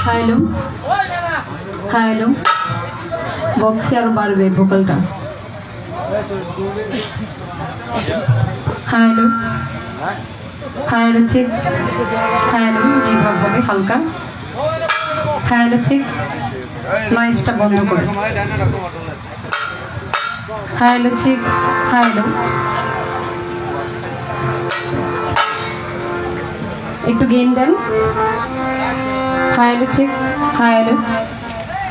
Hello hello বক্সে আরো বাড়বে ভোকালটা। Hello hello check hello reverb হবে হালকা। হ্যালো চেক নয়েজটা বন্ধ করে। হ্যালো চেক হ্যালো একটু গেইন দেন। Hello check hello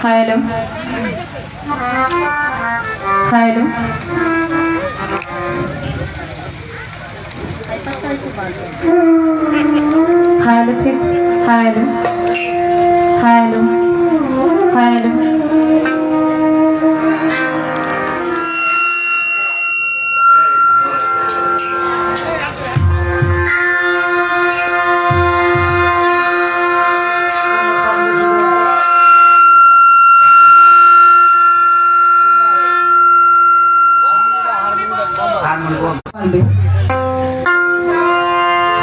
hello hello hello check hello hello hello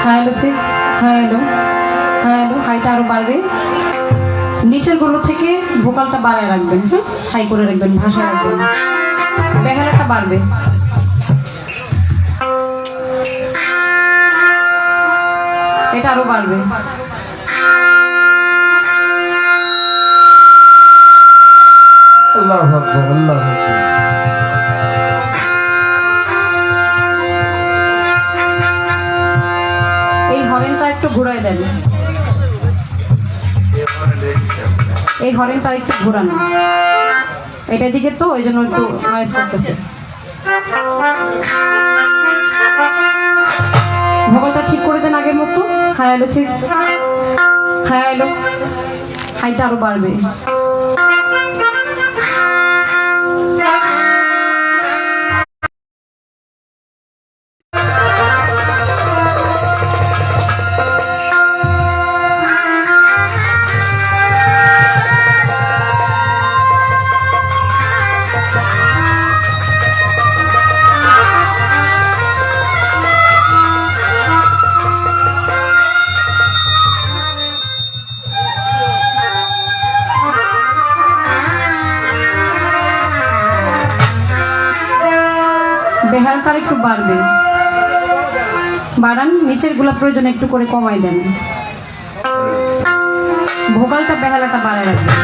hello check hello hello হাইটা আরো বাড়বে। নিচের গুলো থেকে ভোকালটা বাড়ায় রাখবেন। হ্যাঁ হাই করে রাখবেন, ভাষায় রাখবেন। বেহালাটা বাড়বে। এটা আরো বাড়বে। আল্লাহু আকবার আল্লাহু আকবার। এই হরেনটা একটু ঘুরাই দেন। এই হরেনটা একটু ঘোরানো, এটা দিকে তো ওই জন্য একটু নয়েজ করতেছে। ভোকালটা ঠিক করে দেন আগের মতো। হ্যালো চেক হ্যালো হাইটা আরো বাড়বে। বেহালটা একটু বাড়বে, বাড়ান। নিচের গুলা প্রয়োজন একটু করে কমাই দেন। ভোকালটা বেহালাটা বাড়ায় রাখবেন।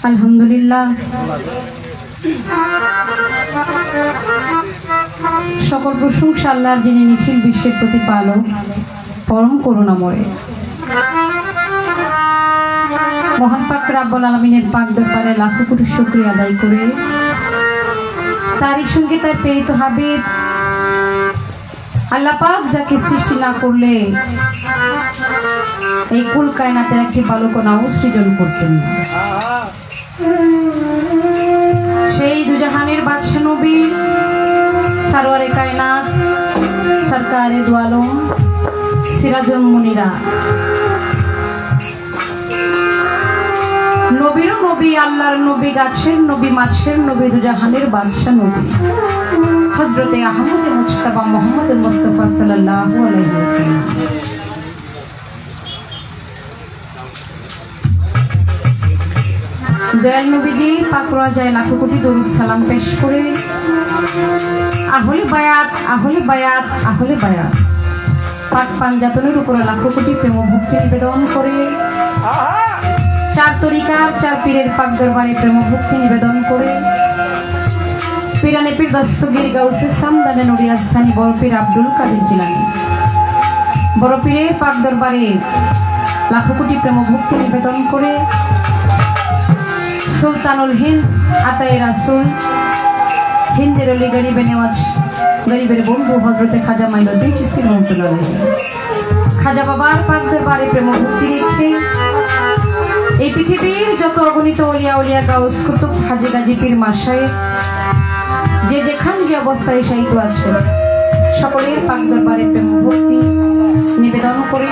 আলহামদুলিল্লাহ, সকল প্রশংসা আল্লাহর, যিনি নিখিল বিশ্বের প্রতিপালক, পরম করুণাময়। মহান পাক রাব্বুল আলামিনের পাক দরবারে লাখো কোটি শুকরিয়া আদায় করে তারই সঙ্গে তার প্রেরিত হাবিব আল্লাহ পাক যাকে সৃষ্টি না করলে এই কুল কায়নাতের একটি বালকনাও সৃজন করতেন না, সেই দুজাহানের বাদশা নবী সরওয়ারে কায়নাত সরকারে দু আলম সিরাজুল মুনিরা, নবীরও নবী, আল্লাহর নবী, গাছের নবী, মাছের নবী, দুজাহানের বাদশা নবী হযরতে আহমদ মুজতবা মুহাম্মদ মুস্তাফা সাল্লাল্লাহু আলাইহি ওয়াসাল্লাম। দয়াল নবীজি পাক রওজায় লাখো কোটি দরুদ সালাম পেশ করে আহলে বায়াত, আহলে বায়াত, আহলে বায়াত পাক পাঞ্জাতনের উপরে লাখো কোটি প্রেম ভক্তি নিবেদন করে চার তরিকার চার পীরের পাক দরবারে প্রেম ভক্তি নিবেদন করে পীরানে পীর দস্তগীর গাউসে সামদানে নড়িয়াস্থানী বড় পীর আব্দুল কাদের জিলানী, বড় পীরের পাক দরবারে লাখো কোটি প্রেম ভক্তি নিবেদন করে সুলতানুল হিন্দ আতায়ে রাসূল হিন্দের অলি গরিবে নেওয়াজ গরিবের বন্ধু হযরতে খাজা মাইনুদ্দিন চিশতি রহমাতুল্লাহ আলাইহি, খাজা বাবার পাক দরবারে প্রেম ভক্তি রেখে এই পৃথিবীর যত অগণিত ওলিয়া উলিয়া গাউস কুতুব হাজী গাজী পীর মাশায়েখ যে যেখানে যে অবস্থায় শায়িত আছে সকলের পাক দরবারে প্রেম ভক্তি নিবেদন করে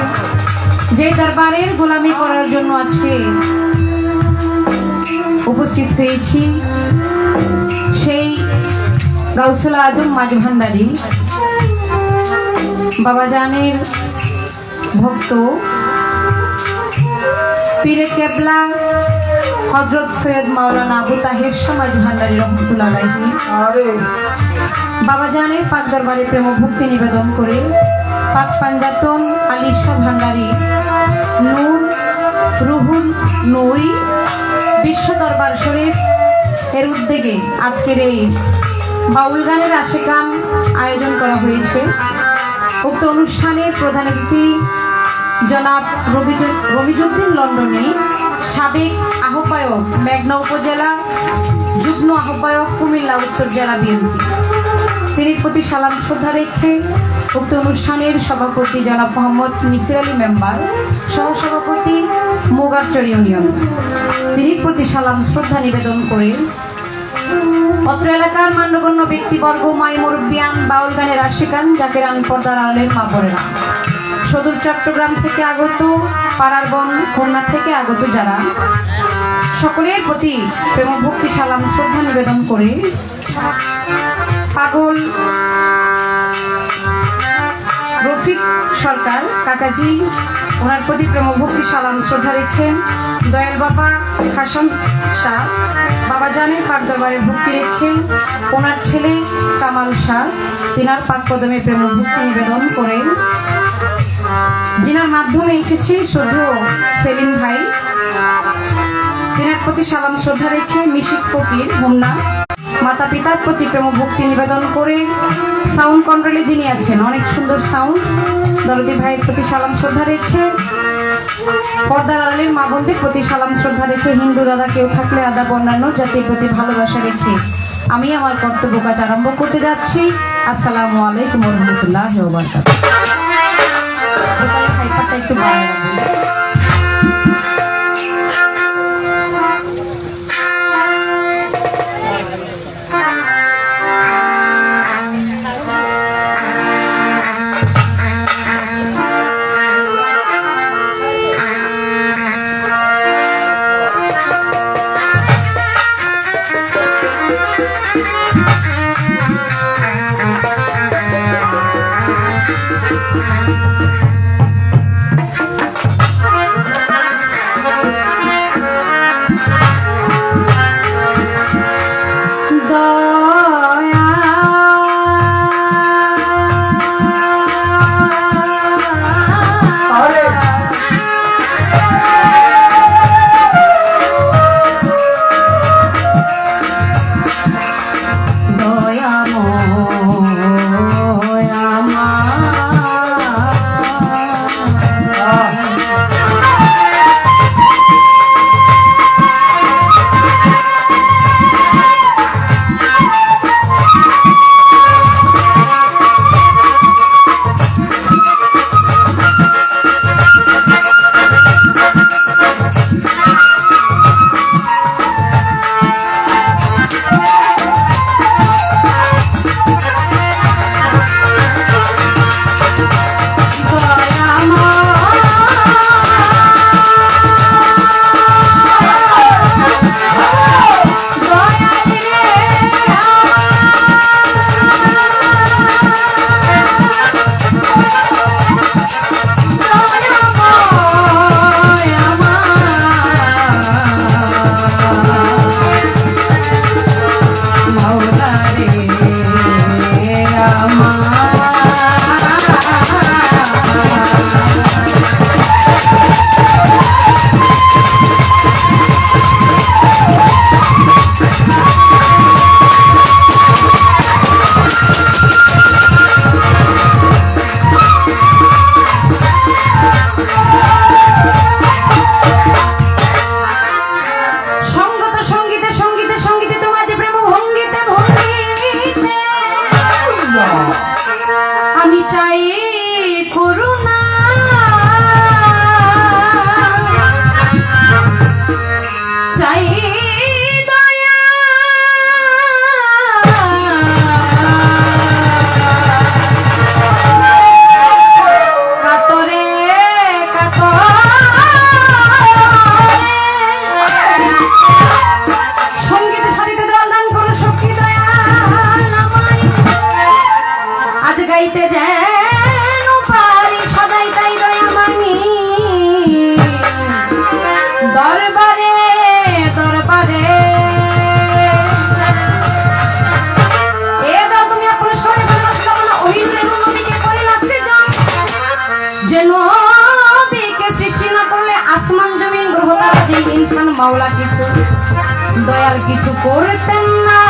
যে দরবারের গোলামি করার জন্য আজকে উপস্থিত হয়েছি, সেই গাউসুল আজম মাঝ ভান্ডারী বাবাজানের ভক্ত পীরে কেবলা হযরত সৈয়দ মাওলানা আবু তাহের সমাজ ভান্ডারী রহমাতুল্লাহ আলাইহি বাবাজানের পাক দরবারে প্রেম ভক্তি নিবেদন করে পাক পাঞ্জাতন আলিশা ভান্ডারী নূর রুহুল নূরি বিশ্ব দরবার শরীফ এর উদ্যোগে আজকের এই বাউল গানের আশিকান আয়োজন করা হয়েছে। উক্ত অনুষ্ঠানের প্রধান অতিথি জনাব রবিজুদ্দিন লন্ডনী, সাবেক আহ্বায়ক মেঘনা উপজেলা, যুগ্ম আহ্বায়ক কুমিল্লা উত্তর জেলা বিএনপি, তিনি প্রতি সালাম শ্রদ্ধা রেখে উক্ত অনুষ্ঠানের সভাপতি জনাব মোহাম্মদ মিসির আলী মেম্বার, সহসভাপতি মোগারচর ইউনিয়ন, তিনি প্রতি সালাম শ্রদ্ধা নিবেদন করে অত্র এলাকার মান্যগণ্য ব্যক্তিবর্গ, মাই মুরব্বিয়ান, বাউল গানের আশিকান, জাকেরান, পর্দার আড়ালের মা বোনেরা, সদর চট্টগ্রাম থেকে আগত, পাড়ার বন খুলনা থেকে আগত যারা, সকলের প্রতি প্রেম ভক্তি সালাম শ্রদ্ধা নিবেদন করে পাগল রফিক সরকার কাকাজি ওনার প্রতি প্রেম ভক্তি সালাম শ্রদ্ধা রেখেন। দয়াল বাবা হাসান শাহ বাবাজানের পাক দরবারে ভক্তি রেখে ওনার ছেলে কামাল শাহ তিনার পাক কদমে প্রেম ভক্তি নিবেদন করেন। যিনার মাধ্যমে এসেছি শুধু সেলিম ভাই, তিনার প্রতি সালাম শ্রদ্ধা রেখে মিশিক ফকির হোমনা মাতা পিতার প্রতি প্রেম ভক্তি নিবেদন করে সাউন্ড কন্ট্রোলে যিনি আছেন, অনেক সুন্দর সাউন্ড, দরদি ভাইয়ের প্রতি সালাম শ্রদ্ধা রেখে পর্দার আড়ালের মা বোনদের প্রতি সালাম শ্রদ্ধা রেখে হিন্দু দাদা কেউ থাকলে আদাব অন্যান্য জাতির প্রতি ভালোবাসা রেখে আমি আমার কর্তব্য কাজ আরম্ভ করতে যাচ্ছি। আসসালামু আলাইকুম ওয়া রাহমাতুল্লাহি ওয়া বারাকাতুহু। হাইপারটা একটু বাড়ায় রাখবেন। মাওলা কিছু দয়াল কিছু করতেন না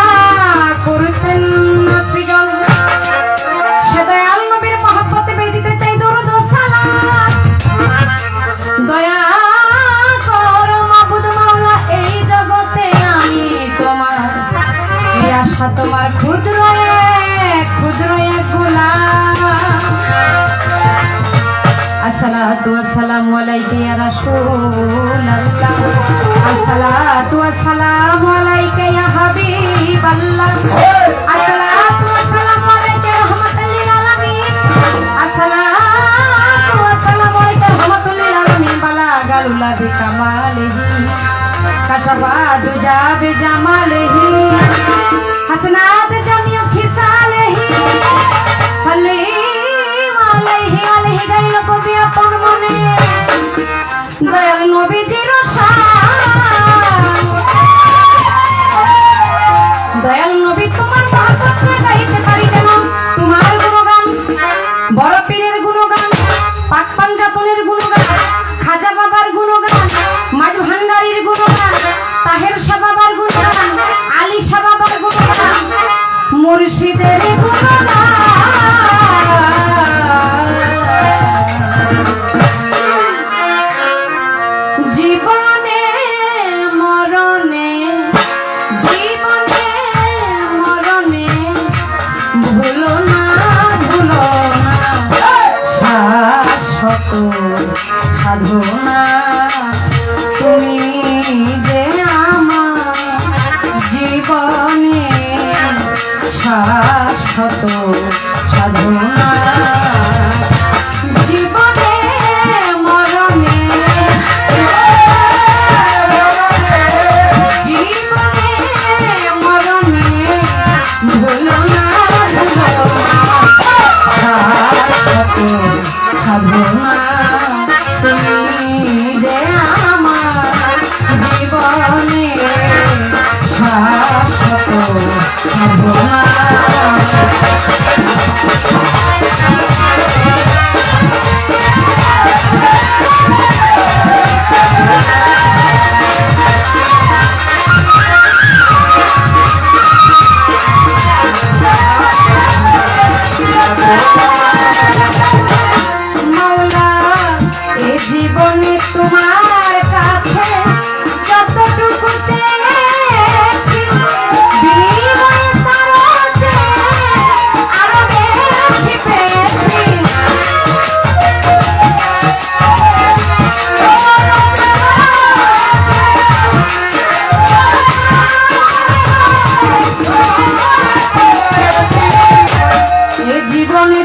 সৃজন সে দয়াল নবীর মহব্বতে বেদিতে চাই দরুদ ও সালাম দয়া কর মাবুদ মাওলা এই জগতে আমি তোমার এই আশা তোমার ক্ষুদ্র এক গোলাম আসসালাতু ওয়াসসালামু আলাইকা ইয়া রাসূলুল্লাহ আসসালাতু ওয়াসসালামু আলাইকা ইয়া হাবিবাল্লাহ আসসালাতু ওয়াসসালামু আলাইকা রাহমাতাল লিল আলামিন আসসালাতু ওয়াসসালামু আলাইকা রাহমাতুল লিল আলামিন বালাগালুল্লাহ বিকামালিহি কাশাফা দুজা বিজামালিহি হাসনাত জামিউ খিসালিহি সাল্লি আপন মনে দয়াল নবীজির শান দয়াল নবী তোমার মহব্বত গাইতে পারি যেন তোমার গুণগান বড় পীরের গুণগান পাক পাঞ্জাতনের গুণগান খাজা বাবার গুণগান মাঝ ভান্ডারীর গুণগান তাহের শাহ বাবার গুণগান আলী শাহ বাবার গুণগান মুর্শিদের গুণগান সাধনা তুমি যে আমার জীবনে শাশ্বত সাধনা জীবনে মরণে জীবনে মরণে ভুলো না শাশ্বত সাধনা তুমি যে আমার জীবনে শাশ্বত সাধনা জীবনে তোমার কাছে যতটুকু চেয়েছি বিনিময়ে তার আরো বেশি পেয়েছি এ জীবনে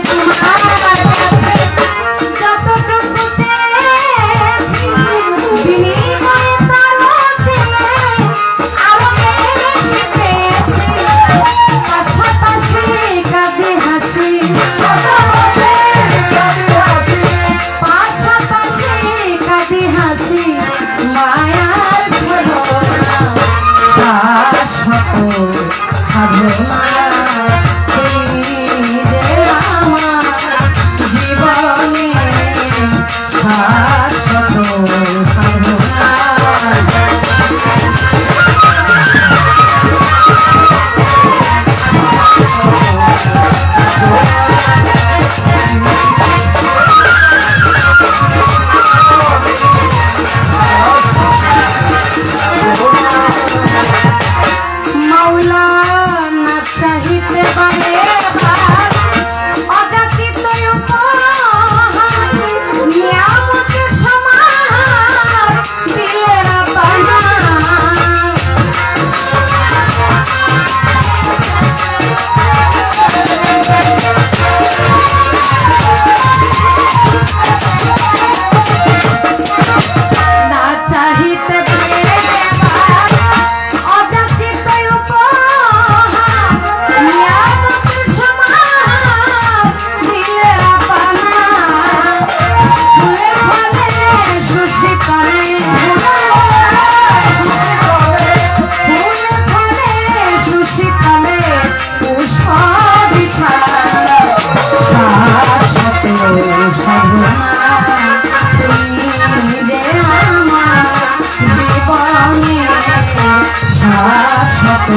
শাশ্বত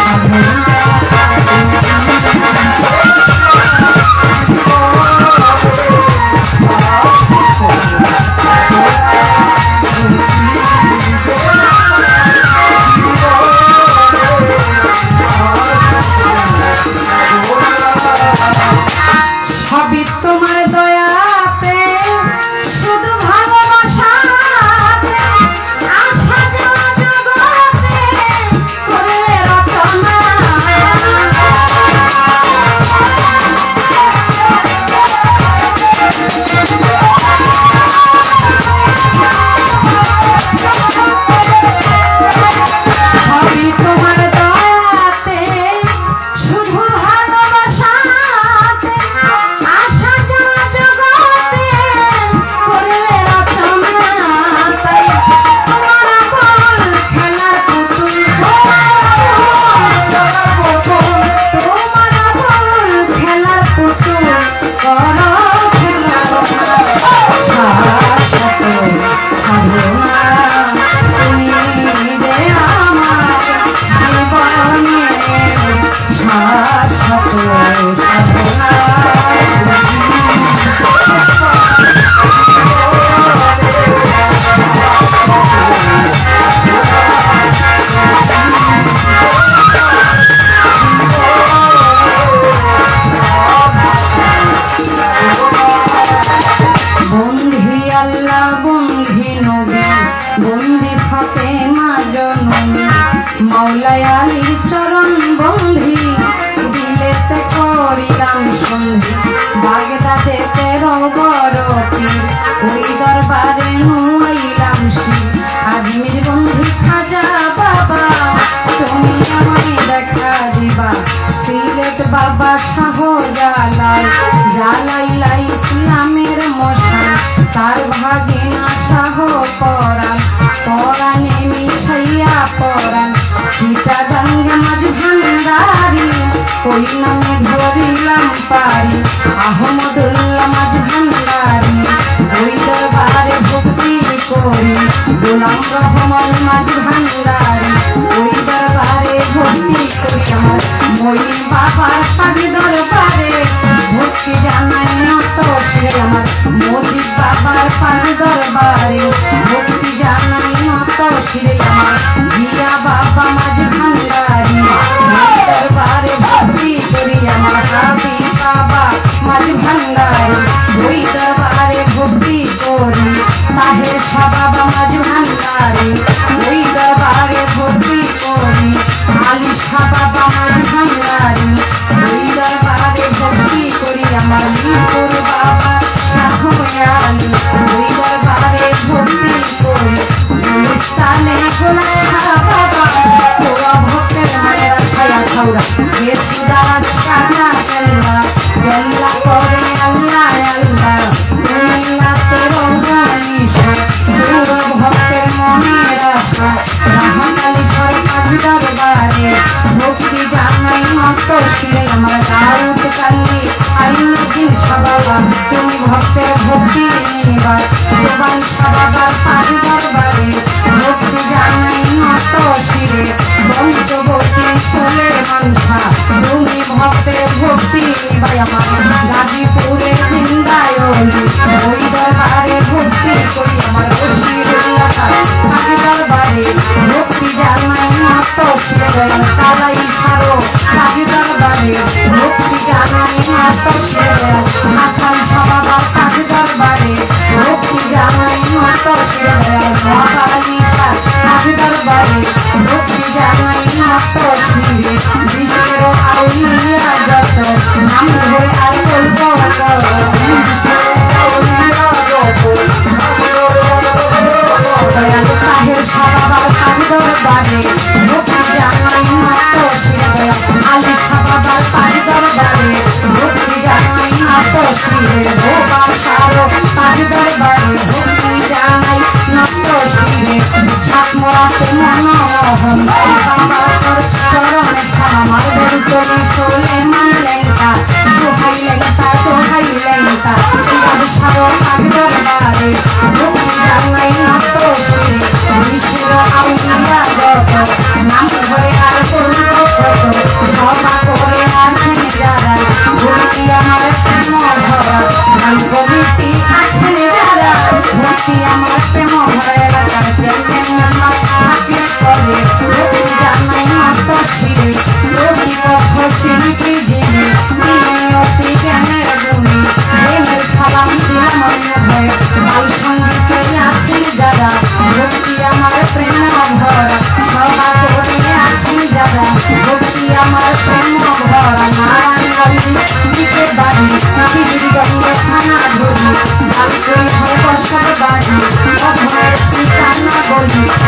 সাধনা। সবই তোমার দয়াতে, শুধু ভালোবাসাতে, আশা যাওয়া জগতে করলে রচনা। সবই তোমার দয়াতে, শুধু ভালোবাসাতে, আশা যাওয়া জগতে করলে রচনা। তাই তোমার বল খেলার পুতুল, তোমার বল খেলার পুতুল করো খেলা। শাশ্বত সাধনা তুমি রে আমার জীবনের শাশ্বত সাধনা। বন্ধি আল্লাহ বন্ধি নবী বন্ধি ফাতেমা জননী, মাওলায় আলীর চরণ বন্ধি দিলেতে করিলাম সন্ধি। বাগদাদেতে রবরতি ওই দরবারে নুয়াইলাম শিব। আজমির বন্ধি খাজা বাবা তুমি আমায় দেখা দিবা। সিলেট বাবা শাহ জালাই জালাইলা ইসলামের মশান, তার ভাগিনা শাহ পরাণ পরাণে মিশাইয়া পরাণ। চিটাগাঙ্গে মাঝ ভান্ডারি ওই নামে ধরিলাম পারি। আহমদুল্লাহ মাঝ ভান্ডারি ওই দরবারে ভক্তি করি। গোলাম রহমান মাঝ ভান্ডারি ওই দরবারে ভক্তি করি। আমার মঈন বাবার পাগি দরবারে ভক্তি জানাই নত শিরে। আমার মোদি বাবার পাগি দরবারে ভক্তি জানাই নত শিরে। আমার জিয়া বাবা মাঝ ভান্ডারি ওই দরবারে ভক্তি করি। আমার হাবি বাবা মাঝ ভান্ডারি ওই দরবারে ভক্তি করি। তাহের শাহ বাবা মাঝ ভান্ডারি ওই দরবারে ভক্তি করি। আলী শাহ বাবা মাঝ ভান্ডারি ওই দরবারে ভক্তি করি। আমার মিরপুর বাবা শাহ আলী ওই দরবারে ভক্তি করি। গুলিস্তানে গোলাম শাহ বাবা তোরা ভক্তের মনের ছায়া খাওয়া। বেসুদাস কাটা কেল্লা কেল্লা করে আল্লাহ আল্লাহ তুমিল্লাতে রহমানিশা। দূর ভক্তের মনের আশা রাহাকালী সরকার দরবারে ভক্তি জানাই মত শিরে। আমার দাউদ কান্দি আইনুদ্দিন শাহ বাবা তুমি ভক্তের ভক্তি নিবার। জবান শাহ বাবার পাগি দরবারে ভক্তি জানাই মত শিরে। পঞ্চবতী ফুলের মানসা তুমি ভক্তের ভক্তি নিবাই। আমার গাজীপুরের জিন্দায়লি ওই দরবারে ভক্তি করি। আমার বশিরুল্লাহ পাগি দরবারে ভক্তি জানাই মত শিরে। তালাই সারো পাগি দরবারে ভক্তি জানাই মত শিরে। হাসান শাহ বাবার পাগি দরবারে ভক্তি জানাই মত শিরে। মহাকালী শাহ পাগি দরবারে ভক্তি জানাই মত শিরে। বিশ্বের আউলিয়া যত নাম ধরে আর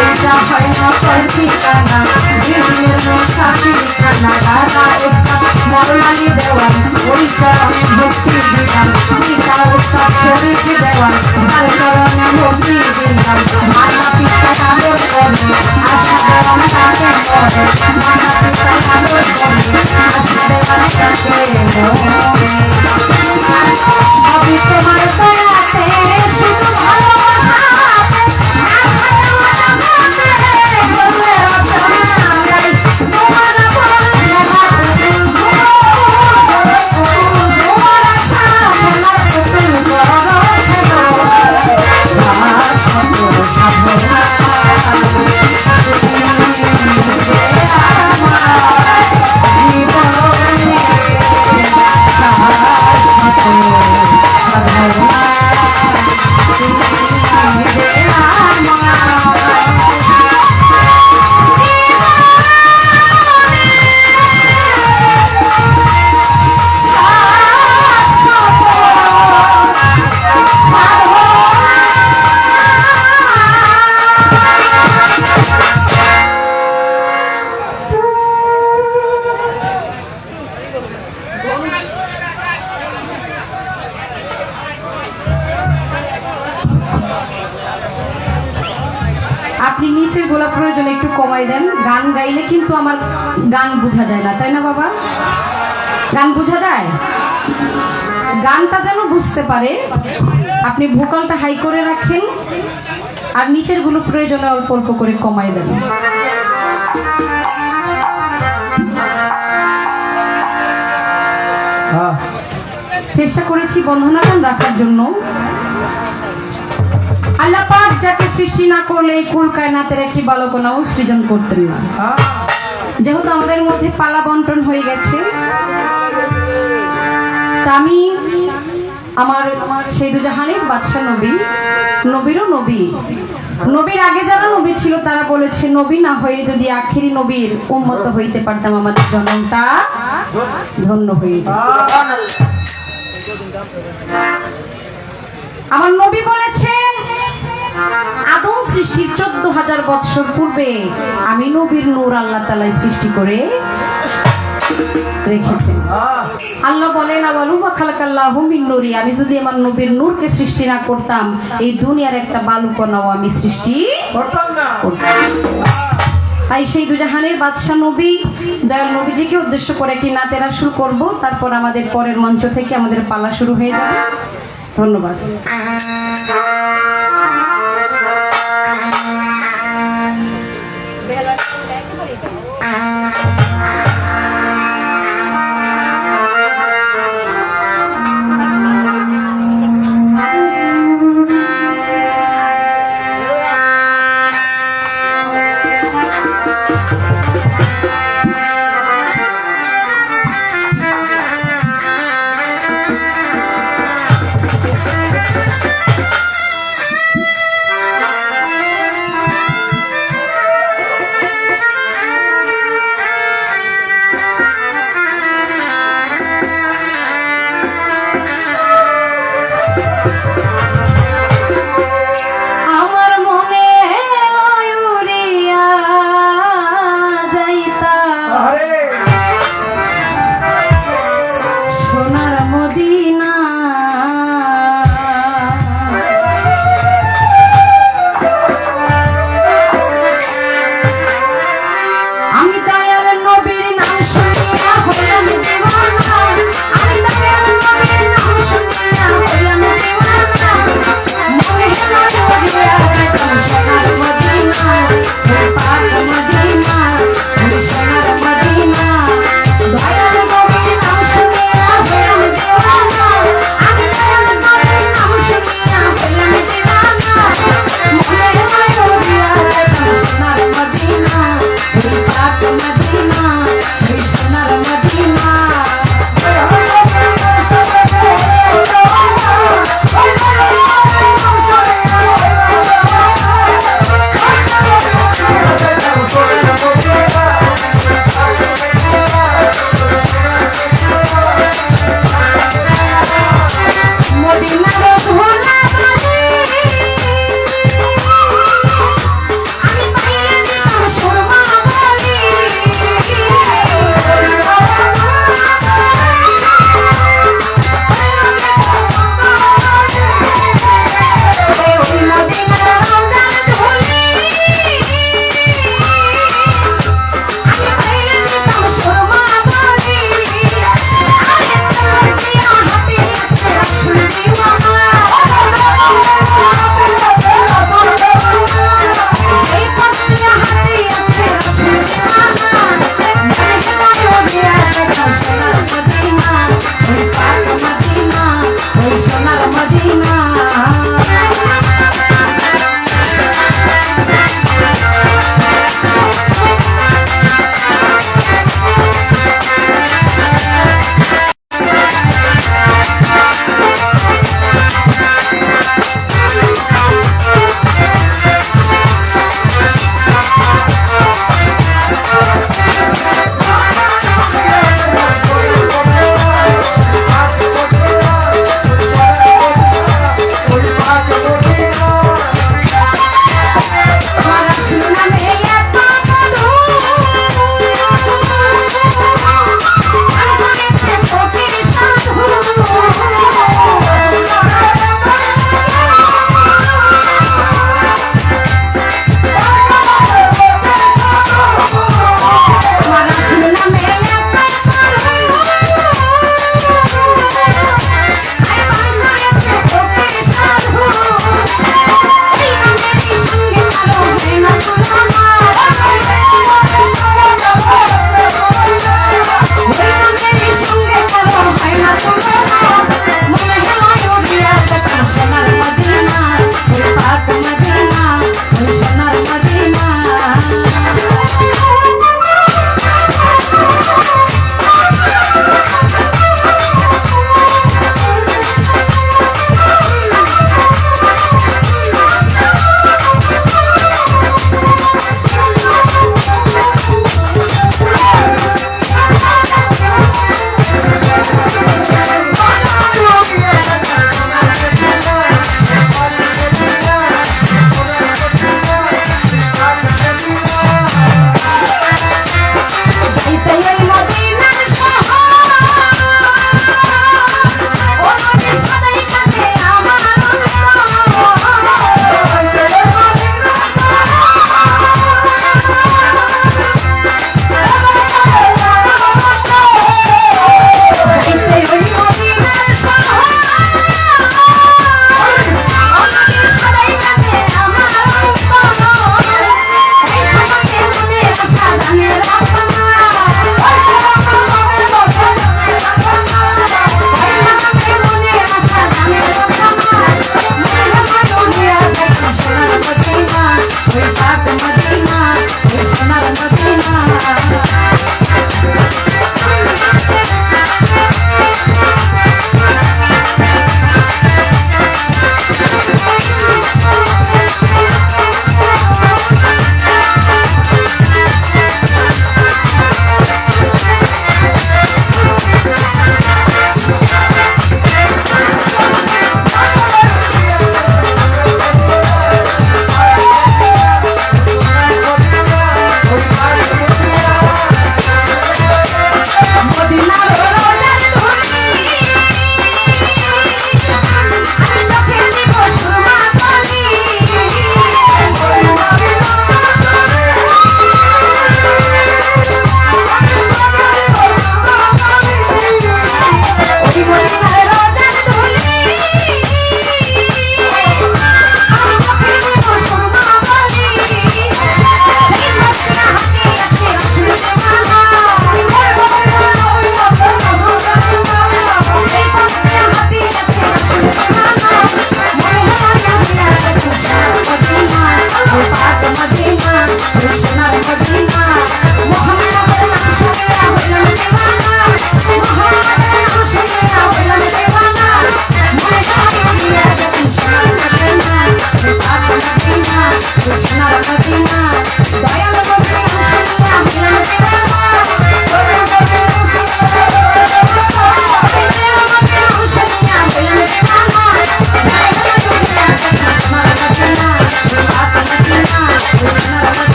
এইটা হয় না তোর ঠিকানা বিজনের মুসাফির খানা দাদা উস্তাদ মৌলালি দেওয়ান ওই চরণে ভক্তি দিলাম পিতা উস্তাদ শরীফ দেওয়ান তার চরণে ভক্তি দিলাম মাতা পিতা কামড় করে আশা দেওয়ান তাকে মরে মাতা পিতা কামড় করে আশা দেওয়ান তাকে মরে সবই তোমার দয়াতে শুধু ভালোবাসাতে আশা দেওয়ান তাকে বললে রচনা গাই তোমার বললে তোমার আশা বলার পুতুল বড় খেলো সকল সাধনা আপনি নিচের গোলা প্রয়োজন একটু কমাই দেন গান গাইলে কিন্তু আমার গান বোঝা যায় না তাই না বাবা গান বোঝা যায় গানটা যেন বুঝতে পারে আপনি ভোকালটা হাই করে রাখেন আর নিচের গুলো প্রয়োজনে অল্প অল্প করে কমাই দেন চেষ্টা করেছি বন্ধনা গান রাখার জন্য আল্লাহ পাক যাকে সৃষ্টি না করলে এই কুল কায়নাতের একটি বালকনাও সৃজন করতেন না যেহেতু আমাদের মধ্যে পালা বন্টন হয়ে গেছে তা আমি আমার সেই দুজাহানের বাদশা নবী নবীরও নবী নবীর আগে যারা নবী ছিল তারা বলেছে নবী না হয়ে যদি আখেরি নবীর উম্মত হইতে পারতাম আমাদের জন্মটা ধন্য হয়ে যেত আমার নবী বলেছেন আদম সৃষ্টির 14,000 বৎসর পূর্বে আমি নবীর নূর আল্লাহ তাআলা সৃষ্টি করে রেখেছেন আল্লাহ বলেন আওয়ালুমা খালাকাল্লাহু মিন নূরি আমি যদি আমার নবীর নূরকে সৃষ্টি না করতাম এই দুনিয়ার একটা বালুকণাও আমি সৃষ্টি করতাম না তাই সেই দুজাহানের বাদশা নবী দয়াল নবীজিকে উদ্দেশ্য করে একটি নাতের আসর করব তারপর আমাদের পরের মঞ্চ থেকে আমাদের পালা শুরু হয়ে যাবে ধন্যবাদ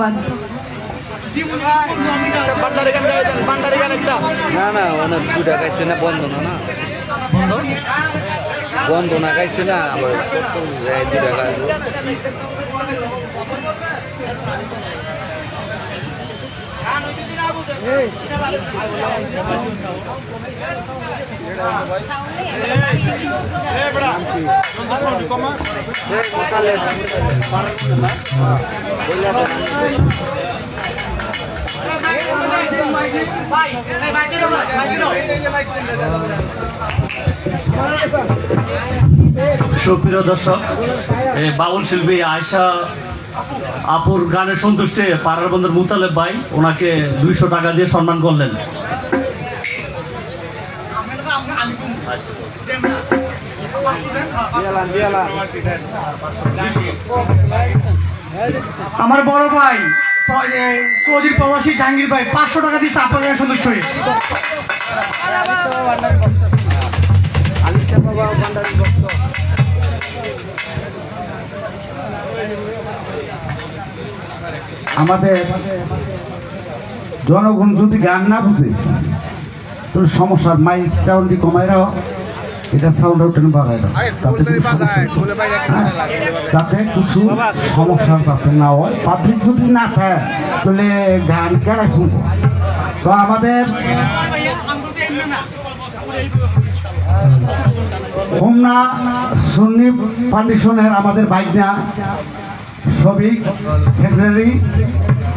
ধন্যবাদ। না না অনেক দুটা গাইছে না বন্দনা না বন্দনা গাইছে না আবার দুটা গাইবো সুপ্রিয় দর্শক, বাউল শিল্পী আয়শা আপুর গানে সন্তুষ্টে পাড়ার বন্ধুর মুতালেব ভাই ওনাকে 200 টাকা দিয়ে সম্মান করলেন। আমার বড় ভাই কদির প্রবাসী জাহাঙ্গীর ভাই 500 টাকা দিচ্ছে আপনাদের সন্তুষ্ট হয়ে। আমাদের জনগণ যদি গান না বুঝে তো সমস্যা মাইক সাউন্ডটি কমাইরাও এটা সাউন্ড ওঠেন বাড়ায় তাতে কিছু সমস্যা যাতে কিছু সমস্যা যাতে না হয় পাবলিক যদি না থাকে তাহলে গান কেড়াই শুনবো। তো আমাদের হোমনা সুন্নি ফাউন্ডেশনের আমাদের বাইকনা সবিক সেক্রেটারি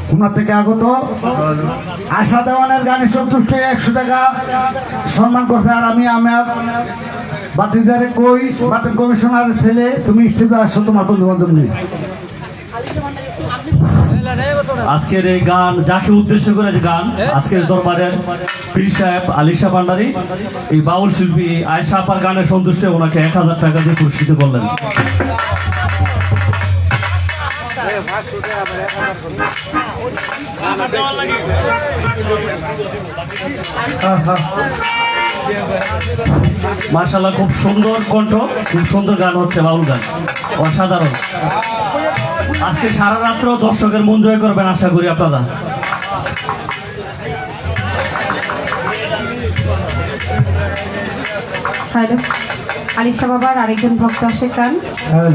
খুলনা থেকে আগত আশা দেওয়ানের গানে সন্তুষ্ট 100 টাকা সম্মান করছে। আর আমি আমার বাতিজারে কই বাতিল কমিশনারের ছেলে তুমি স্টেজে আসছো তোমার বন্ধু বান্ধব নিয়ে। আজকের এই গান যাকে উদ্দেশ্য করে যে গান আজকের দরবারের পীর সাহেব আলিশা ভান্ডারী এই বাউল শিল্পী আয়শা আপার গানে সন্তুষ্টে ওনাকে 1000 টাকা দিয়ে পুরস্কৃত করলেন। মাশাআল্লাহ, খুব সুন্দর কণ্ঠ, খুব সুন্দর গান হচ্ছে, বাউল গান অসাধারণ। আজকে সারা রাত্র দর্শকের মন জয় করবেন আশা করি আপনারা। হ্যালো, আলিশা বাবার আরেকজন ভক্ত আশিক খান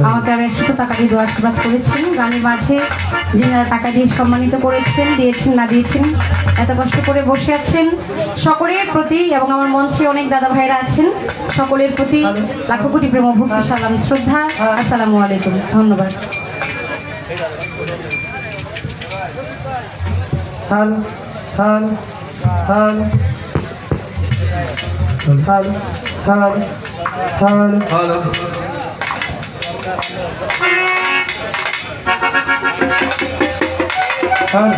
আমাকে আর 100 টাকা দিয়ে দেওয়ার আশীর্বাদ করেছেন। গানের মাঝে যিনারা টাকা দিয়ে সম্মানিত করেছেন, দিয়েছেন না দিয়েছেন, এত কষ্ট করে বসে আছেন, সকলের প্রতি এবং আমার মঞ্চে অনেক দাদা ভাইরা আছেন, সকলের প্রতি লাখো কোটি প্রেম ও ভক্তি সালাম শ্রদ্ধা। আসসালামু আলাইকুম, ধন্যবাদ। Hello hello hello hello hello hello hello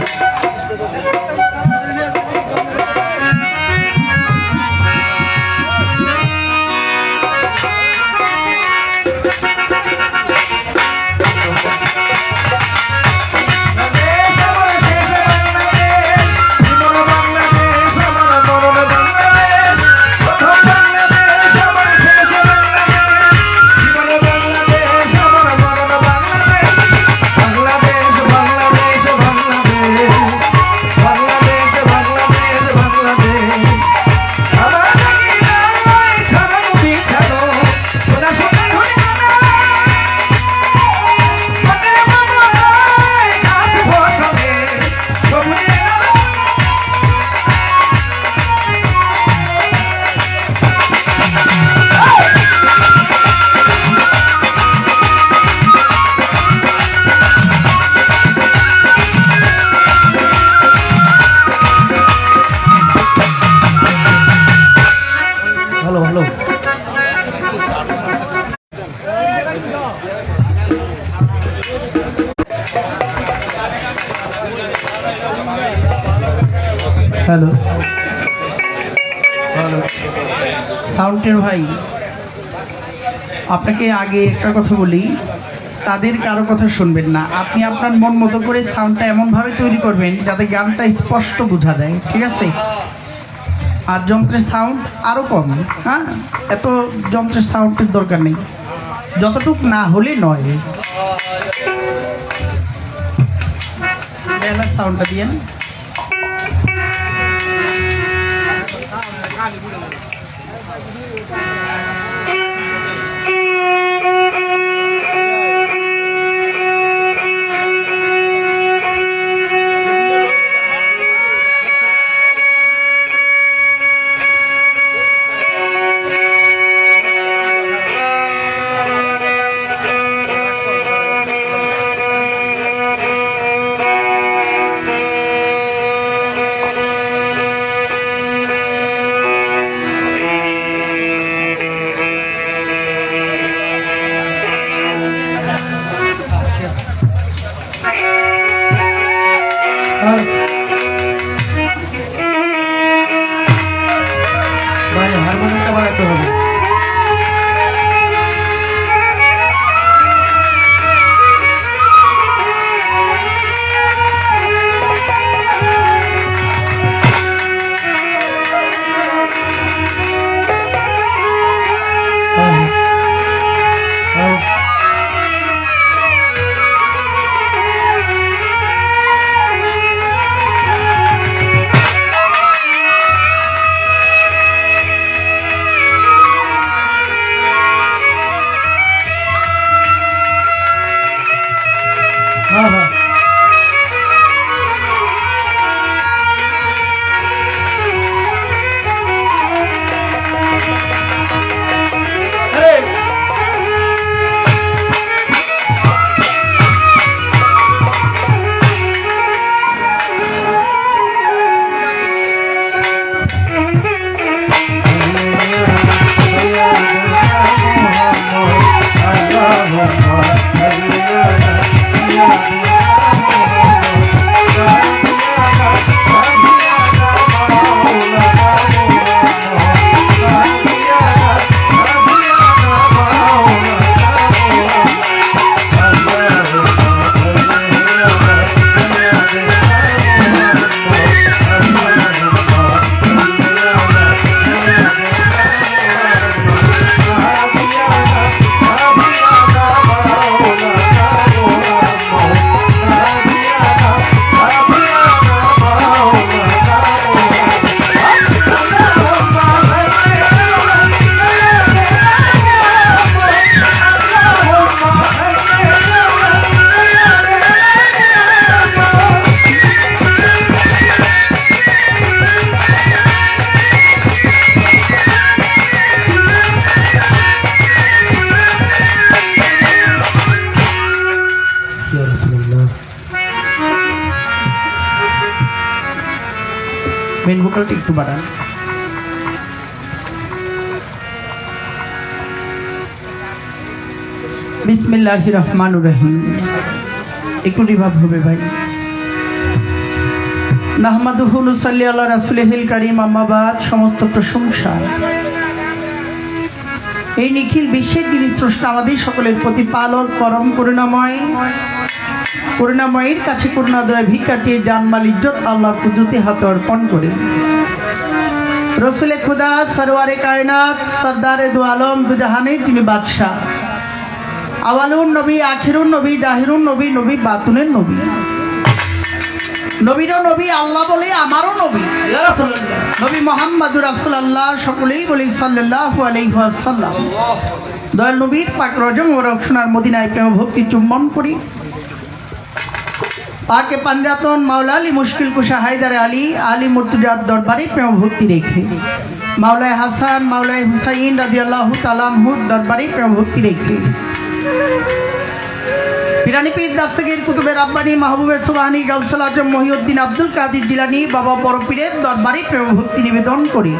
hello hello সাউন্ডের ভাই, আপনাকে আগে একটা কথা বলি, তাদের কারো কথা শুনবেন না। আপনি আপনার মন মতো করে সাউন্ডটা এমনভাবে তৈরি করবেন যাতে গানটা স্পষ্ট বোঝা যায়, ঠিক আছে? আর যন্ত্রের সাউন্ড আরও কম, হ্যাঁ, এত যন্ত্রের সাউন্ডের দরকার নেই, যতটুক না হলে নয়। বেলার সাউন্ডটা দিয়েন। ভাই হারমোনিয়ামটা বাড়াতে হবে। মেন ভোকালটা একটু বাড়ান। বিসমিল্লাহির রহমানির রহিম। একটু রিভাব হবে ভাই। নাহমাদুহু নুসাল্লি আলা রাসূলিহিল কারীম, আম্মা বাদ। সমস্ত প্রশংসা এই নিখিল বিশ্বের যিনি স্রষ্টা, আমাদের সকলের প্রতিপালক, পরম করুণাময়, করুণাময়ের কাছে করুণাদয় ভিক্ষাটির জানমাল ইজ্জত আল্লাহর কুদরতি হাতে অর্পণ করে রসুলে খুদা সরওয়ারে কায়নাত সরদারে দু আলম দু জাহানের তিনি বাদশাহ, আওয়ালুন নবী, আখিরুন নবী, জাহিরুন নবী, নবী বাতুনের নবী, নবীরও নবী আল্লাহ বলে আমারও নবী নবী মুহাম্মদুর রাসূলুল্লাহ, সকলেই বলি সাল্লাল্লাহু আলাইহি ওয়াসাল্লাম। দয়াল নবীর পাক রজম ও রক্ষণার মদিনায় প্রেম ভক্তি চুম্বন করি। পাকে পাঞ্জাতন মাওলা আলী মুশকিল কুশা হায়দারে আলী আলী মুর্তজার দরবারে প্রেম ভক্তি রেখে, মাওলায় হাসান মাওলায় হুসাইন রাদিয়াল্লাহু তাআলা আনহুর দরবারে প্রেম ভক্তি রেখে, পিরানি পীর দাস্তগীর কুতুবের আব্বানি মাহবুবের সুবহানি গাউসুল আজম মহিউদ্দিন আব্দুল কাদির জিলানী বাবা বড় পীরের দরবারে প্রেম ভক্তি নিবেদন করি।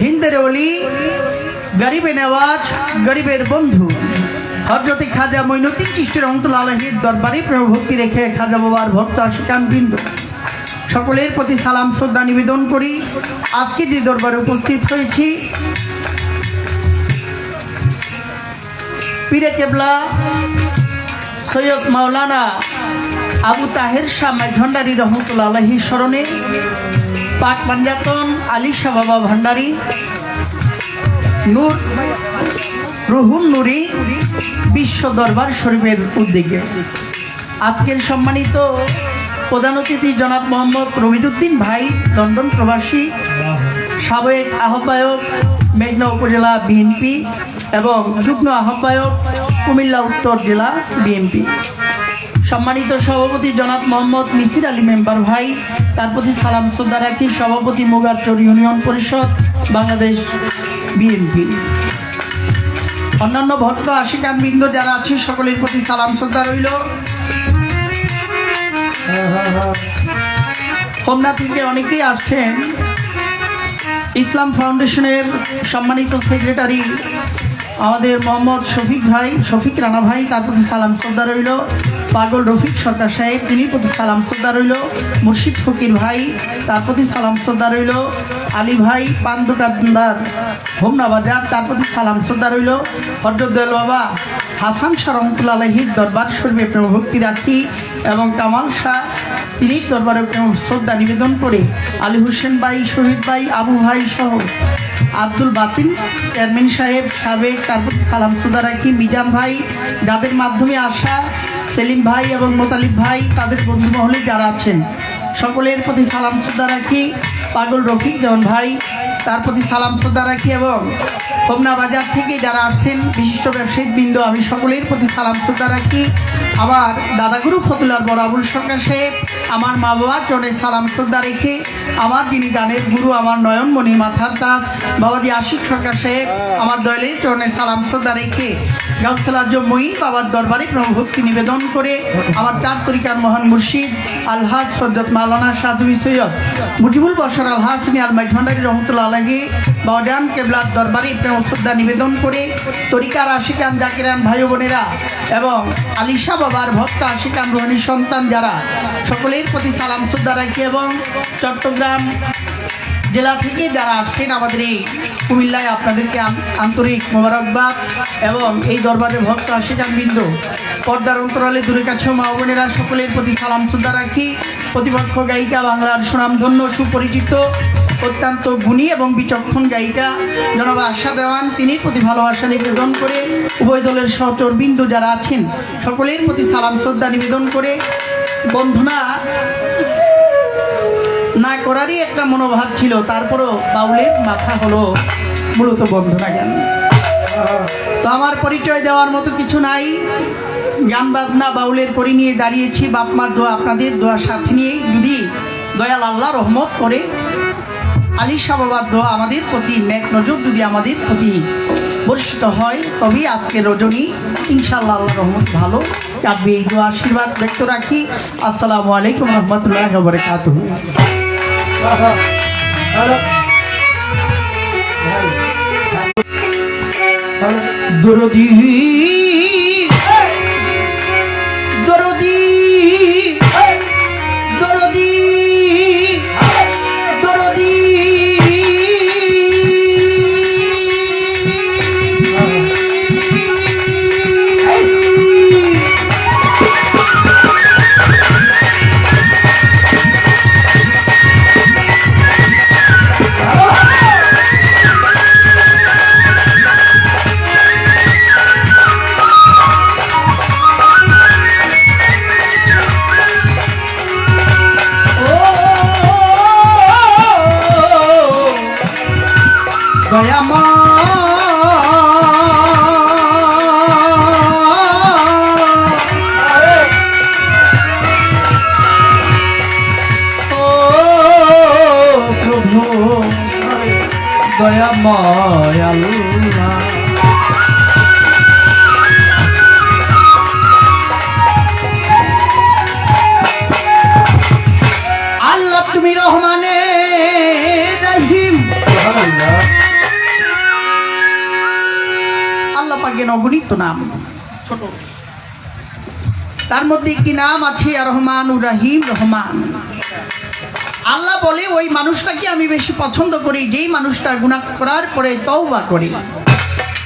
হিন্দের ওলি, গরিবে নেওয়াজ, গরিবের বন্ধু হযরত খাজা মঈনুদ্দিন চিশতি রহমাতুল্লাহ আলাইহির দরবারে প্রেম ভক্তি রেখে খাজা বাবার ভক্ত আশিকান বৃন্দ সকলের প্রতি সালাম শ্রদ্ধা নিবেদন করি। আজকে যে দরবারে উপস্থিত হয়েছি, পীরে কেবলা সৈয়দ মাওলানা আবু তাহের শাহ ভান্ডারী রহমতুল্লাহ আলাইহির স্মরণে পাক পাঞ্জাতন আলী শাহ বাবা ভান্ডারী নূর রুহুন নুরি বিশ্ব দরবার শরীফের উদ্যোগে আজকের সম্মানিত প্রধান অতিথি জনাব মোহাম্মদ রমিজউদ্দিন ভাই, লন্ডন প্রবাসী, সাবেক আহ্বায়ক মেঘনা উপজেলা বিএনপি এবং যুগ্ম আহ্বায়ক কুমিল্লা উত্তর জেলা বিএনপি। সম্মানিত সভাপতি জনাব মোহাম্মদ মিসির আলী মেম্বার ভাই, তার প্রতি সালাম শ্রদ্ধা রাখি। সভাপতি মুগারচর ইউনিয়ন পরিষদ বাংলাদেশ বিএনপি। অন্যান্য ভক্ত আশিকান বৃন্দ যারা আছে সকলের প্রতি সালাম শ্রদ্ধা রইল। হোমনা থেকে অনেকেই আসছেন। ইসলাম ফাউন্ডেশনের সম্মানিত সেক্রেটারি আমাদের মোহাম্মদ শফিক রানা ভাই, তার প্রতি সালাম শ্রদ্ধা রইল। পাগল রফিক সরকার সাহেব, তিনি প্রতি সালাম শ্রদ্ধা রইল। মুর্শিদ ফকির ভাই, তার প্রতি সালাম শ্রদ্ধা রইল। আলী ভাই পান দোকানদার হোমনা বাজার, তার প্রতি সালাম শ্রদ্ধা রইল। হযরত দয়াল বাবা হাসান শাহ রহমতুল্লাহ আলাইহির দরবার শরীফে প্রেম ভক্তি রাখি এবং কামাল শাহ তিনি দরবারে প্রেম শ্রদ্ধা নিবেদন করে আলী হোসেন ভাই, শহীদ ভাই, আবু ভাই সহ আব্দুল বাতিন চেয়ারম্যান সাহেব সাবেক, তার প্রতি সালাম শ্রদ্ধা রাখি। মিজান ভাই, যাদের মাধ্যমে আসা সেলিম ভাই এবং মোতালিব ভাই, তাদের বন্ধু মহলে যারা আছেন সকলের প্রতি সালাম শ্রদ্ধা রাখি। পাগল রফিক জন ভাই, তার প্রতি সালাম শ্রদ্ধা রাখি এবং হোমনা বাজার থেকে যারা আসছেন বিশিষ্ট ব্যবসায়িক বৃন্দ, আমি সকলের প্রতি সালাম শ্রদ্ধা রাখি। আবার দাদাগুরু ফতুল্লার বড় আবুল সরকার সাহেব, আমার মা বাবার চরণে সালাম শ্রদ্ধা রেখে আমার যিনি গানের গুরু, আমার নয়নমণি মাথার তাঁত বাবাজি আশিক সরকার সাহেব, আমার দয়ালের চরণে সালাম শ্রদ্ধা রেখে গাউসুল আজম মঈন বাবার দরবারে প্রভুভক্তি নিবেদন করে আমার চার তরিকার মহান মুর্শিদ আলহাজ হযরত মাওলানা শাহজুবি সৈয়দ মুজিবুল বশর আল হাসিনী আল মাইজভান্ডারী রহমতুল্লাহ আলাইহি বাওজান কেবলার দরবারে প্রেম শ্রদ্ধা নিবেদন করে তরিকার আশিকান জাকিরান ভাই বোনেরা এবং আলিশা বাবার ভক্ত আশিকান রোহানী সন্তান যারা সকলের প্রতি সালাম শ্রদ্ধা রাখি এবং চট্টগ্রাম জেলা থেকে যারা আসছেন আমাদের এই কুমিল্লায় আপনাদেরকে আন্তরিক মোবারকবাদ এবং এই দরবারের ভক্ত আশিকান বৃন্দ, পর্দার অন্তরালে দূরে কাছেও মা বোনেরা সকলের প্রতি সালাম শ্রদ্ধা রাখি। প্রতিপক্ষ গায়িকা, বাংলার সুনামধন্য সুপরিচিত অত্যন্ত গুণী এবং বিচক্ষণ গায়িকা জনাব আশা দেওয়ান, তিনি প্রতি ভালোবাসা নিবেদন করে উভয় দলের সহচর বিন্দু যারা আছেন সকলের প্রতি সালাম শ্রদ্ধা নিবেদন করে বন্ধনা না করারই একটা মনোভাব ছিল, তারপরও বাউলের মাথা হলো মূলত বন্ধনা গান। তো আমার পরিচয় দেওয়ার মতো কিছু নাই, গান বাজনা বাউলের পরি নিয়ে দাঁড়িয়েছি। বাপমার দোয়া, আপনাদের দোয়া সাথে নিয়ে যদি দয়াল আল্লাহ রহমত করে, আলিশা বাবার দোয়া আমাদের প্রতি, নেক নজর যদি আমাদের প্রতি বর্ষিত হয়, তবেই আজকে রজনী ইনশাআল্লাহ আল্লাহ রহমত ভালো কাটবে। এই দোয়া আশীর্বাদ ব্যক্ত রাখি। আসসালামু আলাইকুম রহমতুল্লাহি ওয়া বারাকাতুহু। দরদি দরদি দরদি দরদি দয়াময় আল্লাহ, আল্লাহ তুমি রহমানে রহিম। আল্লাহ পাকের অগণিত নাম, ছোট তার মধ্যে একটি নাম আছে আর রহমানুর রহিম। রহমান আল্লাহ বলে ওই মানুষটাকে আমি বেশি পছন্দ করি যেই মানুষটা গুনাহ করার পরে তওবা করে।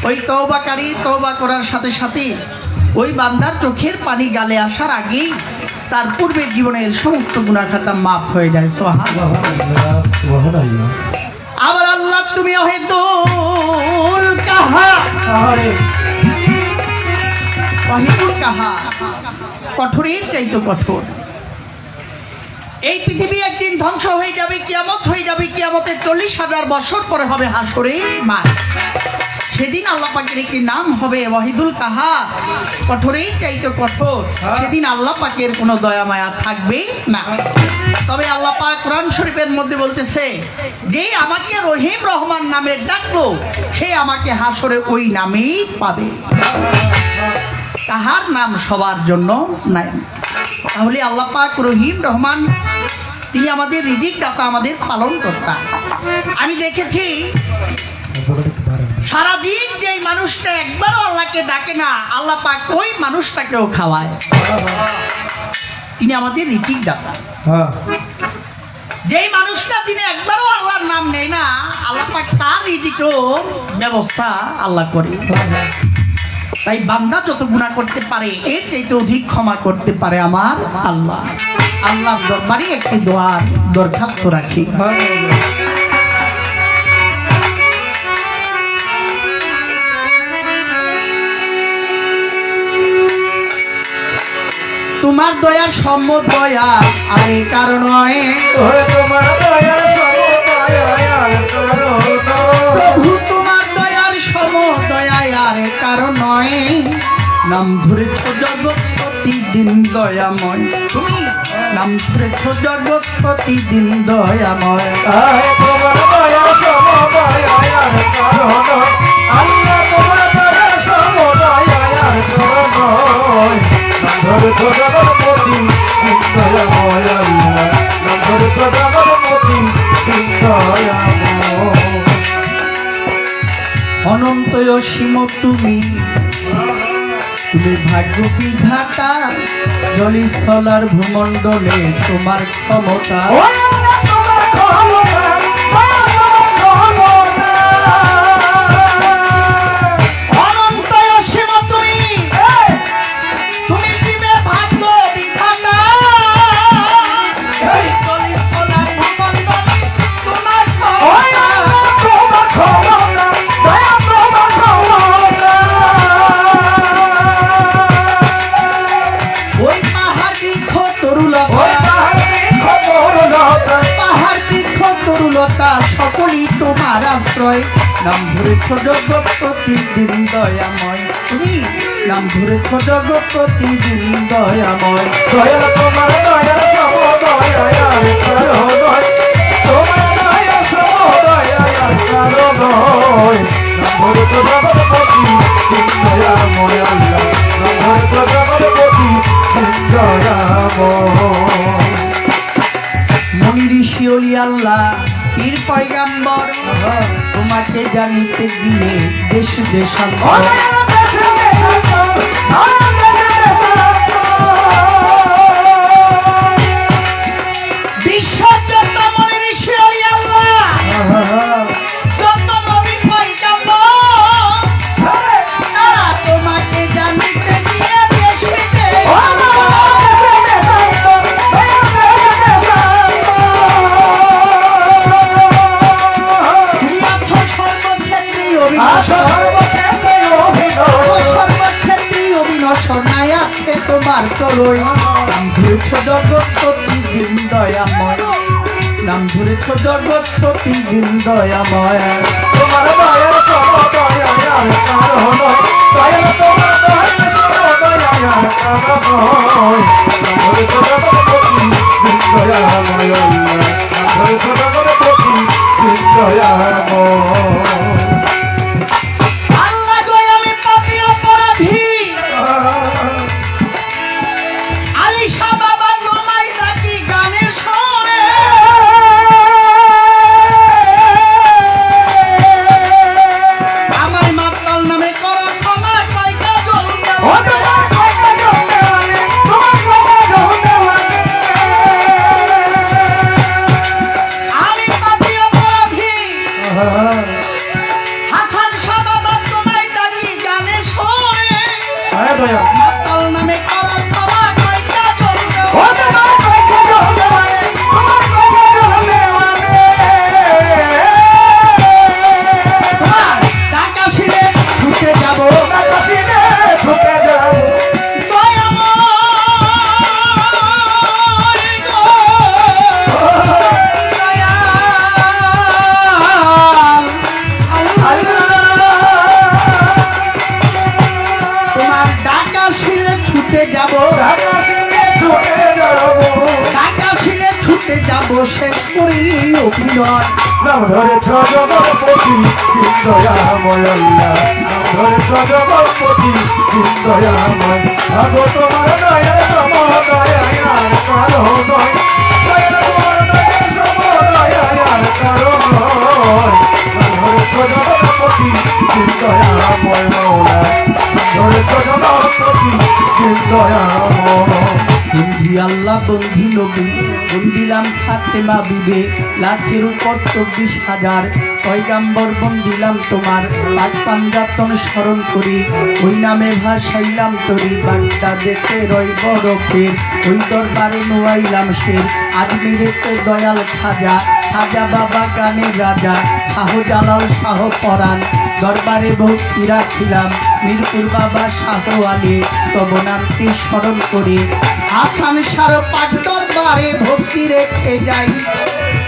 ওই তওবাকারী তওবা করার সাথে সাথে ওই বান্দার চোখের পানি গালে আসার আগেই তার পূর্বের জীবনের সমস্ত গুনাহ খাতা মাফ হয়ে যায়। সুবহানাল্লাহ। আবার আল্লাহ তুমি ওয়াহিদুল কাহা, ওয়াহিদুল কাহা কঠোরের চাইতে কঠোর। এই পৃথিবী একদিন ধ্বংস হয়ে যাবে, কিয়ামত হয়ে যাবে, কিয়ামতের 40,000 বছর পরে হবে হাসরের মাঠ। সেদিন আল্লাহ পাকের একটি নাম হবে ওয়াহিদুল কাহার, কঠোরের চাইতে কঠোর। সেদিন আল্লাহ পাকের কোনো দয়া মায়া থাকবে না। তবে আল্লাহ পাক কোরআন শরীফের মধ্যে বলতেছে, যে আমাকে রহিম রহমান নামে ডাকলো সে আমাকে হাসরে ওই নামেই পাবে। কাহার নাম সবার জন্য নাই। তাহলে আল্লাহ পাক রহিম রহমান তিনি আমাদের রিজিক দাতা, আমাদের পালন কর্তা। আমি দেখেছি সারাদিন যে মানুষটা একবারও আল্লাহকে ডাকে না, আল্লাহ পাক ওই মানুষটাকেও খাওয়ায়। তিনি আমাদের রিজিক দাতা। যেই মানুষটা দিনে একবারও আল্লাহর নাম নেয় না, আল্লাহ পাক তার রিজিকেও ব্যবস্থা আল্লাহ করে। তাই বান্দা যত গুনাহ করতে পারে এর চাইতে অধিক ক্ষমা করতে পারে আমার আল্লাহ। আল্লাহর দরবারে একটি দোয়ার দরখাস্ত রাখি। তোমার দয়ার সমদয়া আরে কারণ নয়, তোমার দয়ার প্রভু তোমার দয়ার সমদয়া আরে কারণ নয়। নাম ধরেছ জগৎ প্রতিদিন দয়াময়, তুমি নাম ধরেছ জগৎ প্রতিদিন দয়াময়। তোমার দয়ার সমদয়ার কারণ আল্লাহ, তোমার দয়ার সমদয়ার কারণ ধরেছ জগৎপতি দয়াময় আল্লাহ, ধরেছ জগৎপতি দয়াময়। অনন্ত অসীম তুমি, তুমি ভাগ্য বিধাতা, জলস্থলার ভূমণ্ডলে তোমার ক্ষমতা। অনন্ত অসীম তুমি, তুমি জীবের ভাগ্য বিধাতা, জলস্থলার ভূমণ্ডলে তোমার ক্ষমতা। ওই পাহাড় বৃক্ষ তরুলতা সকলই তোমার আশ্রয়। নাম ধরেছ জগৎ প্রতিদিন দয়াময়, তুমি নাম ধরেছ জগৎ প্রতিদিন দয়াময়। দয়া তোমার দয়ার সমদয়ার কারণ, তোমার দয়ার সমদয়ার কারণ ধরেছ জগৎপতি দয়াময় আল্লাহ, ধরেছ জগৎপতি দয়াময়। মনি ঋষি অলি আল্লাহ পীর পয়গাম্বর, তোমাকে জানিতে গিয়ে দেশ দেশান্তর। বিশ্বের যত মনি ঋষি অলি আল্লাহ, যত নবী পয়গাম্বর, তারা তোমাকে জানিতে গিয়ে দেশ দেশান্তর। তোমার চরই নাম ধরেছ জগৎ প্রতিদিন দয়াময়, নাম ধরেছ জগৎ প্রতিদিন দয়াময়। তোমার দয়ার সমদয়ার কারণ, দয়া তোমার দয়ার সমদয়ার কারণ ধরেছ জগৎপতি দয়াময় আল্লাহ, ধরেছ জগৎপতি দয়াময়। আল্লাহ গো আমি পাপী অপরাধী, আলিশা বাবা তোমায় ডাকি গানের সুরে। আমার মাতাল নামে করো ক্ষমা, কয়টা জলটা আমি পাপী অপরাধী, অভিনয়। নাম ধরেছ জগৎপতি দয়াময় আল্লাহ, নাম ধরেছ জগৎপতি দয়াময়। আগো তোমার দয়া সমদয় আর কারো নয়, দয়া তোমার দয়া সমদয় আর কারো নয়। নাম ধরেছ জগৎপতি দয়াময় মৌলা, নাম ধরেছ জগৎপতি দয়াময়। বন্ধি আল্লাহ বন্ধি নবী বন্দিলাম ফাতেমা বিবে, লাখের উপর 24,000 পয়গাম্বর বন্দিলাম তোমার। পাক পাঞ্জাতন স্মরণ করি ওই নামে ভাসাইলাম তরি, বাগদা দেখে রই বরফের ওই দরবারে নোয়াইলাম শের। আজমিরেতে দয়াল খাজা, খাজা বাবা গানের রাজা, শাহজালাল শাহ পরাণ দরবারে ভক্তি রাখিলাম। মিরপুর বাবা শাহ আলী তব নামটি স্মরণ করি। হাসান সার পাক দরবারে ভক্তি রেখে যাই,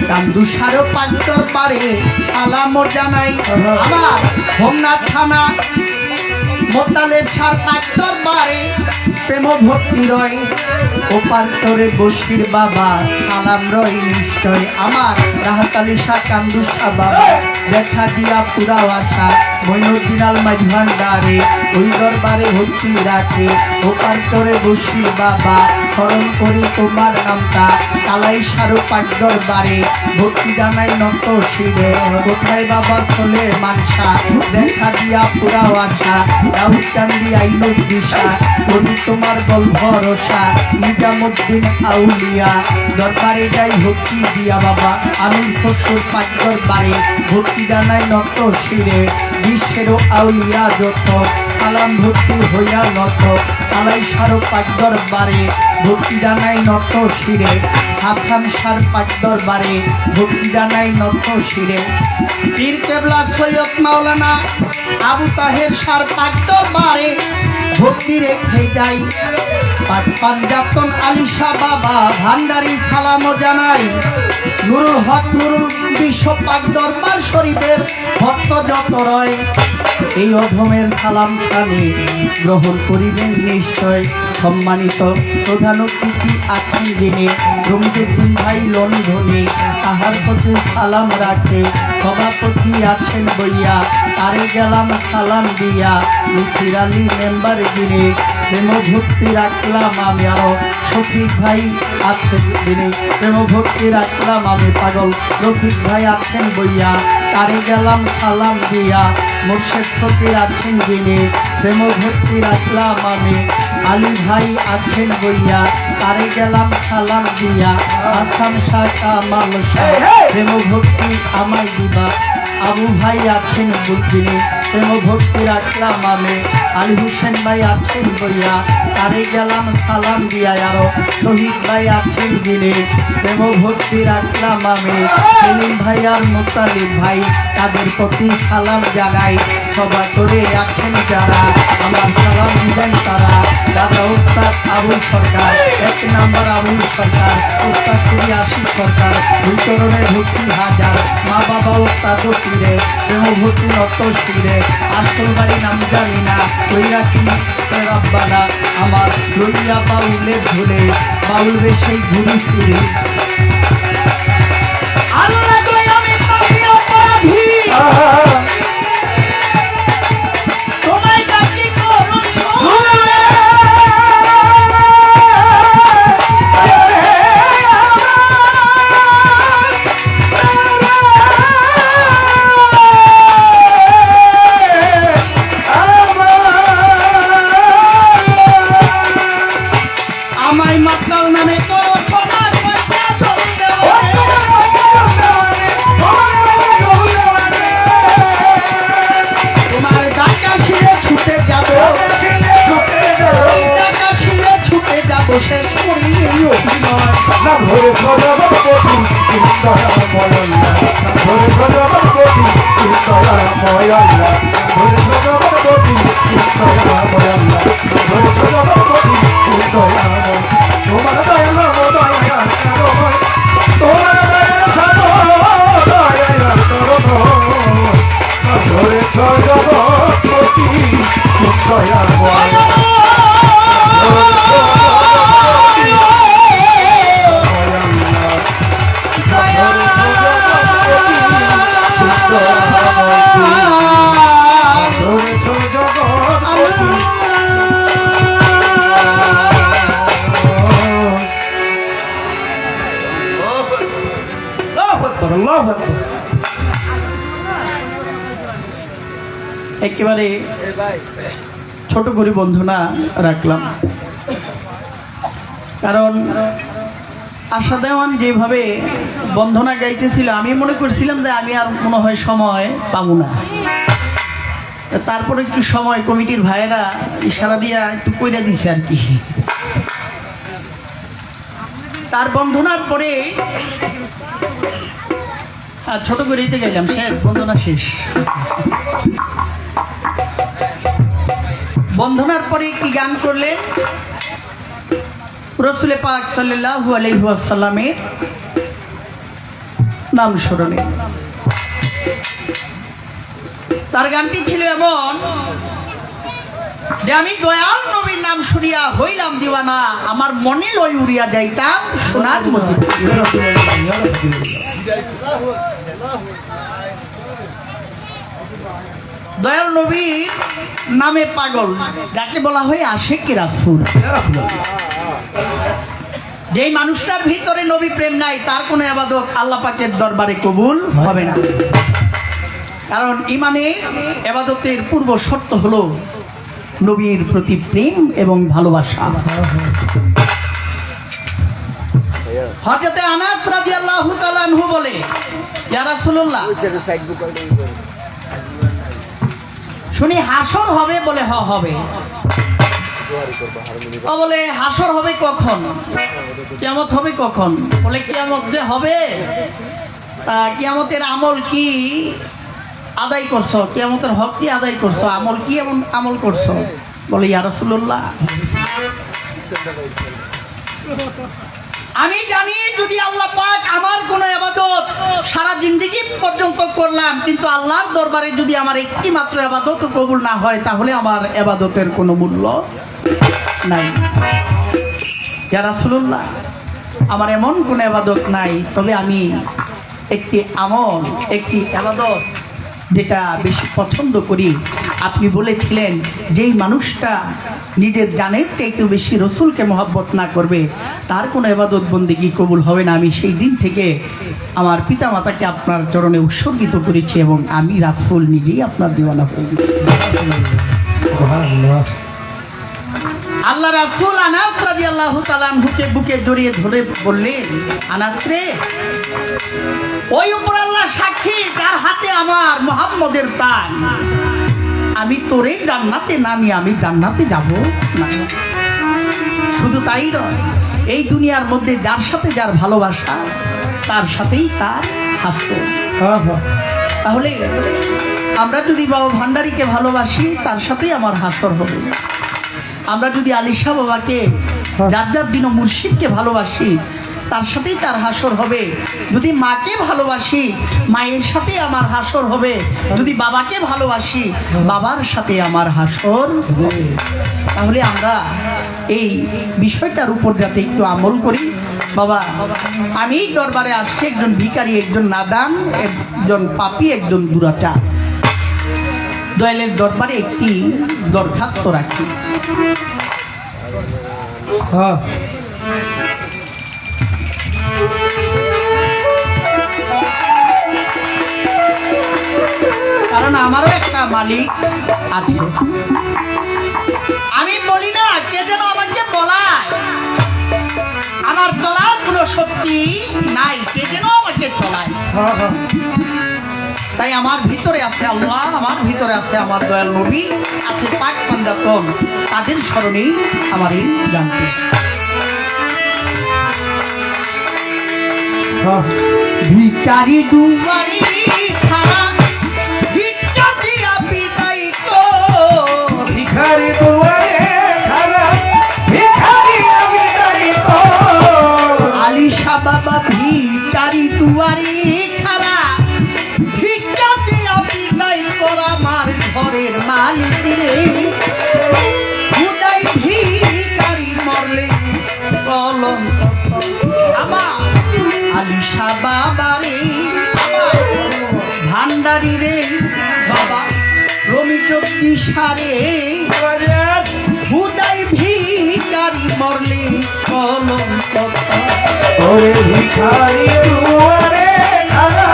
কান্দু সার পাক দরবারে আলাম জানাই। আবার হোমনাথ থানা মোতালেব সার পাক দরবারে প্রেম ভক্তি রয়। ওপার তোরে বসির বাবা আলাম রয় নিশ্চয়। আমার রাহাত আলী শাহ কান্দু শাহ বাবা দেখা দিয়া পুরাও আশা, মইনুদ্দিন আল মাঝভান্ডারে ওই দরবারে ভক্তি রাখে। ওপার তোরে বসির বাবা স্মরণ করি তোমার নামটা, কালাই সারু পাক দরবারে ভক্তি জানাই নত শিরে। কোথায় বাবা চলে মানসা দেখা দিয়া পুরাও আশা, রাউত চান্দি আইনুর দিশা করি তোমার গল ভরসা। নিজামুদ্দিন আউলিয়া দরবারে যাই ভক্তি দিয়া বাবা, আমি শ্বশুর পাক দরবারে ভক্তি জানাই নত শিরে। বিশ্বেরও আউলিয়া যত কালাম ভক্তি হইয়া নত, কালাই সারো পাক দরবারে ভক্তি জানাই নত শিরে। হাসান সার পাক দরবারে ভক্তি জানাই নত শিরে। পীর কেবলা সৈয়দ মাওলানা আবু তাহের সার পাক দরবারে ভক্তি রেখে যাই। পাক পাঞ্জাতন আলিশা বাবা ভান্ডারি সালাম জানাই। নুরুল হক নুরুল বিশ্ব পাক দরবার শরীফের ভক্ত যত রয়, এই অধমের সালাম খানি গ্রহণ করিবেন নিশ্চয়। সম্মানিত প্রধান অতিথি আছেন যিনি রমজুদ্দিন ভাই লন্ডনে, তাহার প্রতি সালাম রাখে। সভাপতি আছেন বইয়া তারে গেলাম সালাম দিয়া। মিছির আলী মেম্বার যিনি প্রেম ভক্তি রাখলাম আমি। আরো শফিক ভাই আছেন যিনি প্রেম ভক্তি রাখলাম আমি। পাগল রফিক ভাই আছেন বইয়া তারে গেলাম সালাম দিয়া। মুর্শেদ ফকির আছেন যিনি প্রেম ভক্তি রাখলাম আমি। আলী ভাই আছেন বইয়া তারে গেলাম সালাম দিয়া। আসাম শাহ কামাল শাহ প্রেম ভক্তি আমায় দিবা। আবু ভাই আছেন বুদ্ধিনী প্রেম ভক্তি রাখলাম আমি। আলী হোসেন ভাই আছেন বইয়া তারে গেলাম সালাম দিয়া। আরো শহীদ ভাই আছেন যিনি প্রেম ভক্তি রাখলাম আমি। সেলিম ভাই আর মুতালিব ভাই তাদের প্রতি সালাম জানাই। সভা করে আছেন যারা আমার সালাম দিবেন তারা। দাদা উস্তাদ আবুল সরকার, 1 নম্বর আবুল সরকার, উস্তাদ শ্রী আশিক সরকার, দুই চরণের ভক্তি হাজার। মা বাবা উস্তাদ পীরে প্রেম ভক্তি নত শিরে। আসল বাড়ি নাম জানি না কইরা কি রব্বানা, আমার লইয়া বাউলে ধুলে বাউল রে সেই ঘুরি ফিরে। আল্লাহ কই আমি পাপী অপরাধী, তোমায় ডাকি করুণ শুনে। আমায় মাতাল নামে করো সমাজ পয়সা চলতে তোমার ডাকা ছিঁড়ে ছুটে যাবো, ডাকা ছিঁড়ে ছুটে যাবো শেষ করি এই অভিনয়। নাম ধরেছ জগৎপতি দয়াময় আল্লাহ, নাম ধরেছ জগৎপতি দয়াময় আল্লাহ, ধরেছ জগৎপতি দয়াময় আল্লাহ, ধরেছ জগৎপতি দয়াময়। তোমার দয়া নাম দয়া করো, তোমার দয়া সাধো দয়া করো। নাম ধরেছ জগৎপতি দয়াময় আল্লাহ। একেবারে ছোট করে বন্ধনা রাখলাম, কারণ আশা দেওয়ান যেভাবে বন্ধনা গাইতেছিল আমি মনে করছিলাম যে আমি আর মনে হয় সময় পাবো না। তারপরে একটু সময় কমিটির ভাইয়েরা ইশারা দিয়া একটু কইরা দিছে আর কি। তার বন্ধনার পরে ছোট করে দিতে গেলাম, শেষ বন্ধনা শেষ। বন্ধনার পরে কি গান করলেন? রসুল পাক সাল্লাল্লাহু আলাইহি ওয়াসাল্লামের নাম স্মরণে। তার গানটি ছিল এমন যে আমি দয়াল নবীর নাম শুনিয়া হইলাম দিওয়ানা, আমার মনে লই উড়িয়া যাইতাম সোনার মধ্যে। দয়াল নবীর নামে পাগল, যাকে বলা হয় আশিক রাসূল। যেই মানুষটার ভিতরে নবী প্রেম নাই তার কোনো ইবাদত আল্লাহ পাকের দরবারে কবুল হবে না। কারণ ইমানের ইবাদতের পূর্ব শর্ত হলো নবীর প্রতি প্রেম এবং ভালোবাসা। হযরত আনাস রাদিয়াল্লাহু তাআলা আনহু বলে, ইয়া রাসূলুল্লাহ, শুনি হাসর হবে? বলে হ হবে। ও বলে হাসর হবে কখন? কিয়ামত হবে কখন? বলে কিয়ামত যে হবে তা কিয়ামতের আমল কি আদায় করছো? কিয়ামতের হক কি আদায় করছো? আমল কি এমন আমল করছো? বলে ইয়া রাসূলুল্লাহ, আমি জানি যদি আল্লাহ পাক আমার কোনো ইবাদত সারা জিন্দেগি পর্যন্ত করলাম কিন্তু আল্লাহর দরবারে যদি আমার একটি মাত্র ইবাদত কবুল না হয় তাহলে আমার ইবাদতের কোনো মূল্য নাই। ইয়া রাসূলুল্লাহ, আমার এমন কোনো ইবাদত নাই, তবে আমি একটি আমল, একটি ইবাদত যেটা বেশি পছন্দ করি। আপনি বলেছিলেন যেই মানুষটা নিজের জানের চাইতে বেশি রসুলকে মহব্বত না করবে তার কোনো ইবাদত বন্দেগী কবুল হবে না। আমি সেই দিন থেকে আমার পিতা মাতাকে আপনার চরণে উৎসর্গিত করেছি এবং আমি রাসূল নিজেই আপনার দিওয়ানা হয়ে গেছি। আল্লাহ রাসূল আনাস রাদিয়াল্লাহু তাআলা আনহুকে বুকে জড়িয়ে ধরে বললেন, আনাস রে, ওই উপর আল্লাহ সাক্ষী যার হাতে আমার মুহাম্মদের প্রাণ, আমি তোরে জান্নাতে না নিয়ে আমি জান্নাতে যাব না। শুধু তাই নয়, এই দুনিয়ার মধ্যে যার সাথে যার ভালোবাসা তার সাথেই তার হাসর। তাহলে আমরা যদি বাবা ভান্ডারীকে ভালোবাসি তার সাথেই আমার হাসর হবে। আমরা যদি আলিশা বাবাকে, যার যার দিন মুর্শিদকে ভালোবাসি তার সাথেই তার হাসর হবে। যদি মাকে ভালোবাসি মায়ের সাথে আমার হাসর হবে। যদি বাবাকে ভালোবাসি বাবার সাথে আমার হাসর হবে। তাহলে আমরা এই বিষয়টার উপর যাতে একটু আমল করি। বাবা, আমি দরবারে আসছি একজন ভিখারি, একজন নাদান, একজন পাপী, একজন দুরাচার। দয়ালের দরবারে একটি দরখাস্ত রাখি। কারণ আমারও একটা মালিক আছে। আমি বলি না, কে যেন আমাকে বলায় আমার চলার কোনো শক্তি নাই, কে যেন আমাকে চলায়। তাই আমার ভিতরে আছে আল্লাহ, আমার ভিতরে আছে আমার দয়াল নবী, আছে পাক পাঞ্জাতন, তাদের স্মরণেই আমার এই গানটি। ভিখারি দুয়ারি খাড়া, ভিক্ষা দিয়া বিদায় তো, ভিখারি দুয়ারে খাড়া, ভিখারি দিয়া বিদায় তো। আলিশা বাবা ভিখারি দুয়ারি খাড়া, ভিক্ষা দিয়া বিদায় কর আমার ঘরের মালিক রে। খুদাই ভিখারি মরলে কলঙ্ক আমার আলিশা বাবা রে, ভান্ডারী রে বাবা, রমি চব্বিশা রে, খুদাই ভিখারি মরলে কলঙ্ক। ভিখারি দুয়ারে খাড়া,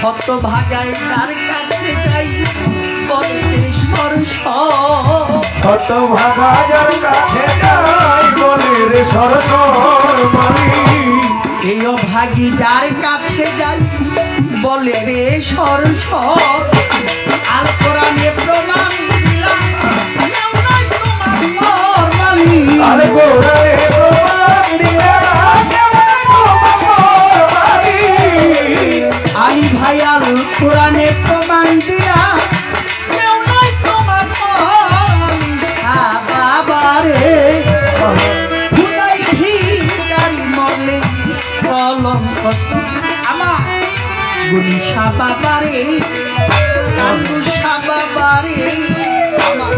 হত ভাগাই তার কাছে যাই বলে সরস কত ভাগার কাছে যাই বলে রে সরসর মালি এই অভাগী যার কাছে যাই বলে রে সরস আর কোরআনে প্রমাণ দিলাম কেউ নাই তোমার মালি আরে গোরে প্রমাণ দিয়া কেমন তোমার মালি আলী ভাই আর কোরআনে প্রমাণ দিয়া কেউ নাই তোমার মালি বাবারে খুদাই ভিখারি মরলে কলঙ্ক আমার গুলিশা বাবারে কান্দুষা বাবারে আমার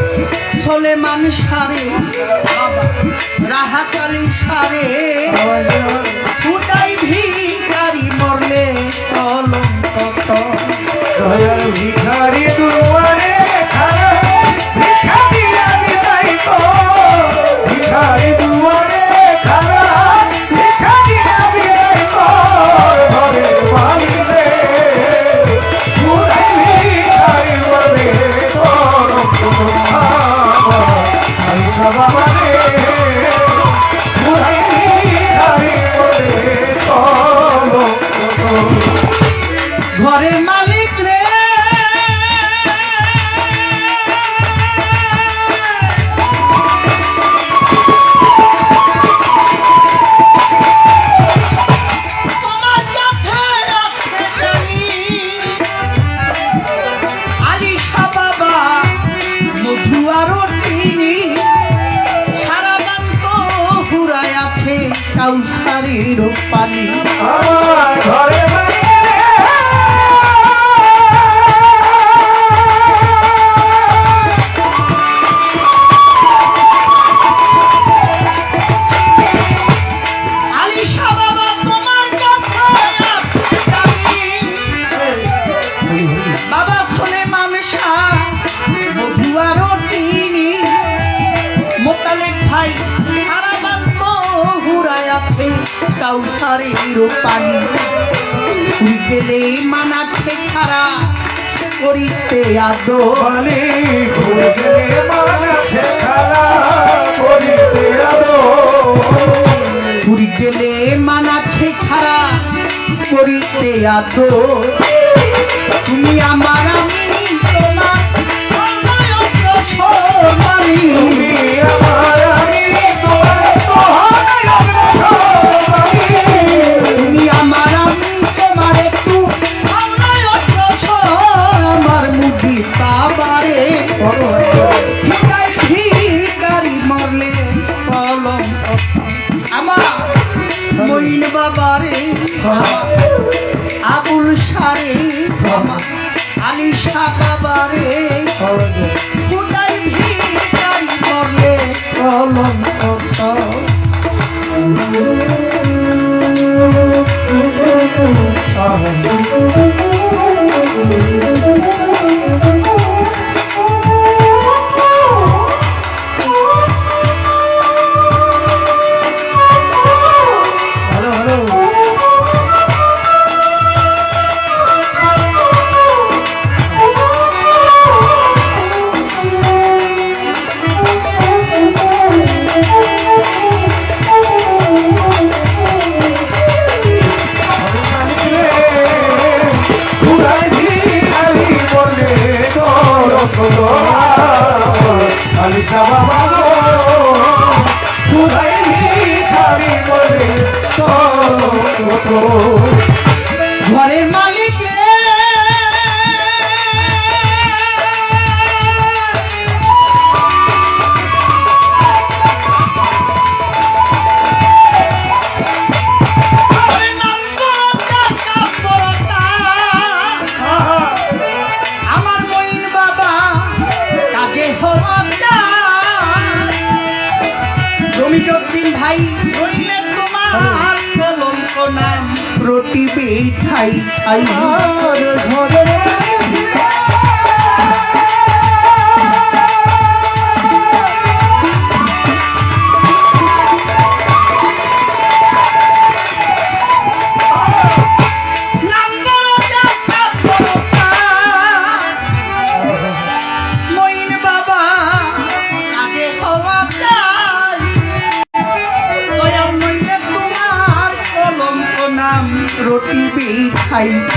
সোলেমান সারে রাহাকালী সারে খুদাই ভিখারি মরলে কলঙ্ক দয়াল ভিখারি দুয়ারে খাড়া ভিখারি আমি তাই তো ভিখারি দুয়ারে খাড়া ভিখারি আমি তাই তো ঘরে মালিক রে খুদাই ভিখারি বলে তোর আমি বাবা রে খুদাই ভিখারি বলে তোর ঘরের মালিক রে তোমার কাছে আছে জানি আলিশা বাবা মধু আরো চিনি সারা গান তো হুরায় আছে কাউসারির পানি আমার ঘরে আলিশা বাবা তোমার কাছে আছে জানি বাবা সোলেমান শাহ মধু আরো চিনি মোতালেব ভাই সারা গান তো হুরায় আছে কাউসারির পানি তুই গেলে মানাতে খারা করিতে আদো বলি ঘুরে মানাছে খালা করিতে আদো তুই গেলে মানাছে খারা করিতে আদো তুমি আমার আমি তোমার মানি তুমি আমার আমি তোমার তোহাই অগ্রসরী তুমি আমার আমি তোমার একটু আমার মুখি বাবারে ভিখারি মরলে কলঙ্ক আমার মইন বাবারে আবুল সারে আলিশা বাবারে খুদাই ভিখারি মরলে কলঙ্ক হ্যালো হ্যালো আলিশা বাবা খুদাই ভিখারি বলে ঘরের মালিক রে আমার মইন বাবা কাজে হওয়া জমিজুদ্দিন ভাই রইলে তোমার কলঙ্ক নাম রটিবে খাই খাই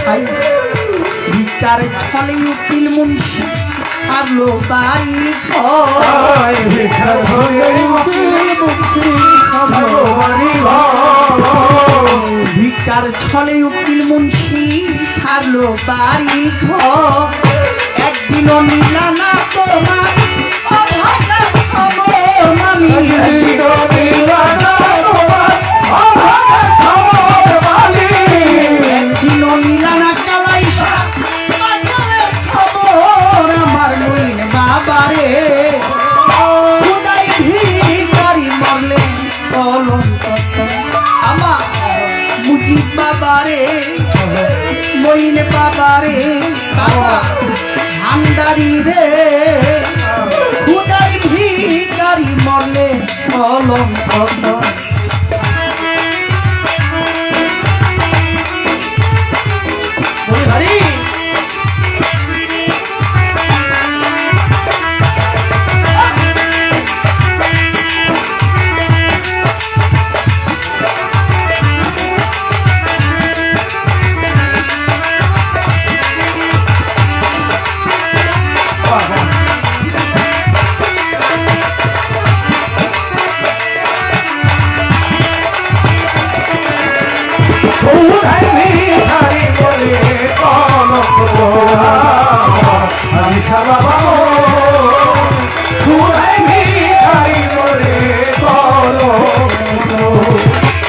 খাই ভিকার ছলে উকিল মুন্সি হারলো বাড়ি ঘর ভিক্ষার ছলে উকিল মুন্সি হারলো বাড়ি ভিকার ছলে উকিল মুন্সি হারলো বাড়ি ঘর একদিনও নিলা না তোমার অভাগা খবর মালিক একদিনও নিলা না কালাইসা বাজারের খবর আমার নইন বাবারে খুদাই ভিখারি মরলে কলঙ্ক আমার মুজিব বাবারে মইন বাবারে বাবা ভান্ডারি রে খুদাই ভিখারি মরলে কলঙ্ক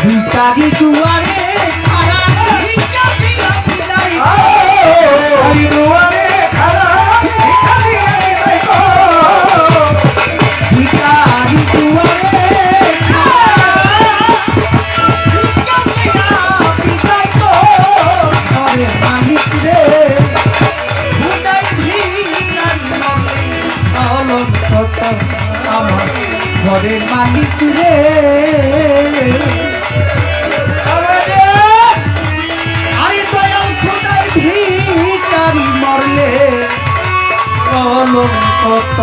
ভিখারি দুয়ারে খাড়া ভিখারি ভিখারি ভিখারি দুয়ারে মালিক রে খুদাই ভিখারি আমার ঘরের মালিক রে আরে দয়াল খুদাই ভিখারি মরলে কলঙ্ক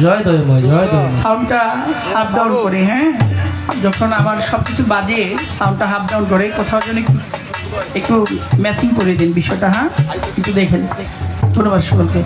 জয় দয়ময় জয় দয়ময় সাউন্ডটা হাফ ডাউন করে, হ্যাঁ যখন আবার সব কিছু বাজে সাউন্ডটা হাফ ডাউন করে কোথাও যেন একটু ম্যাচিং করে দিন বিষয়টা, হ্যাঁ একটু দেখেন। ধন্যবাদ সকলকে।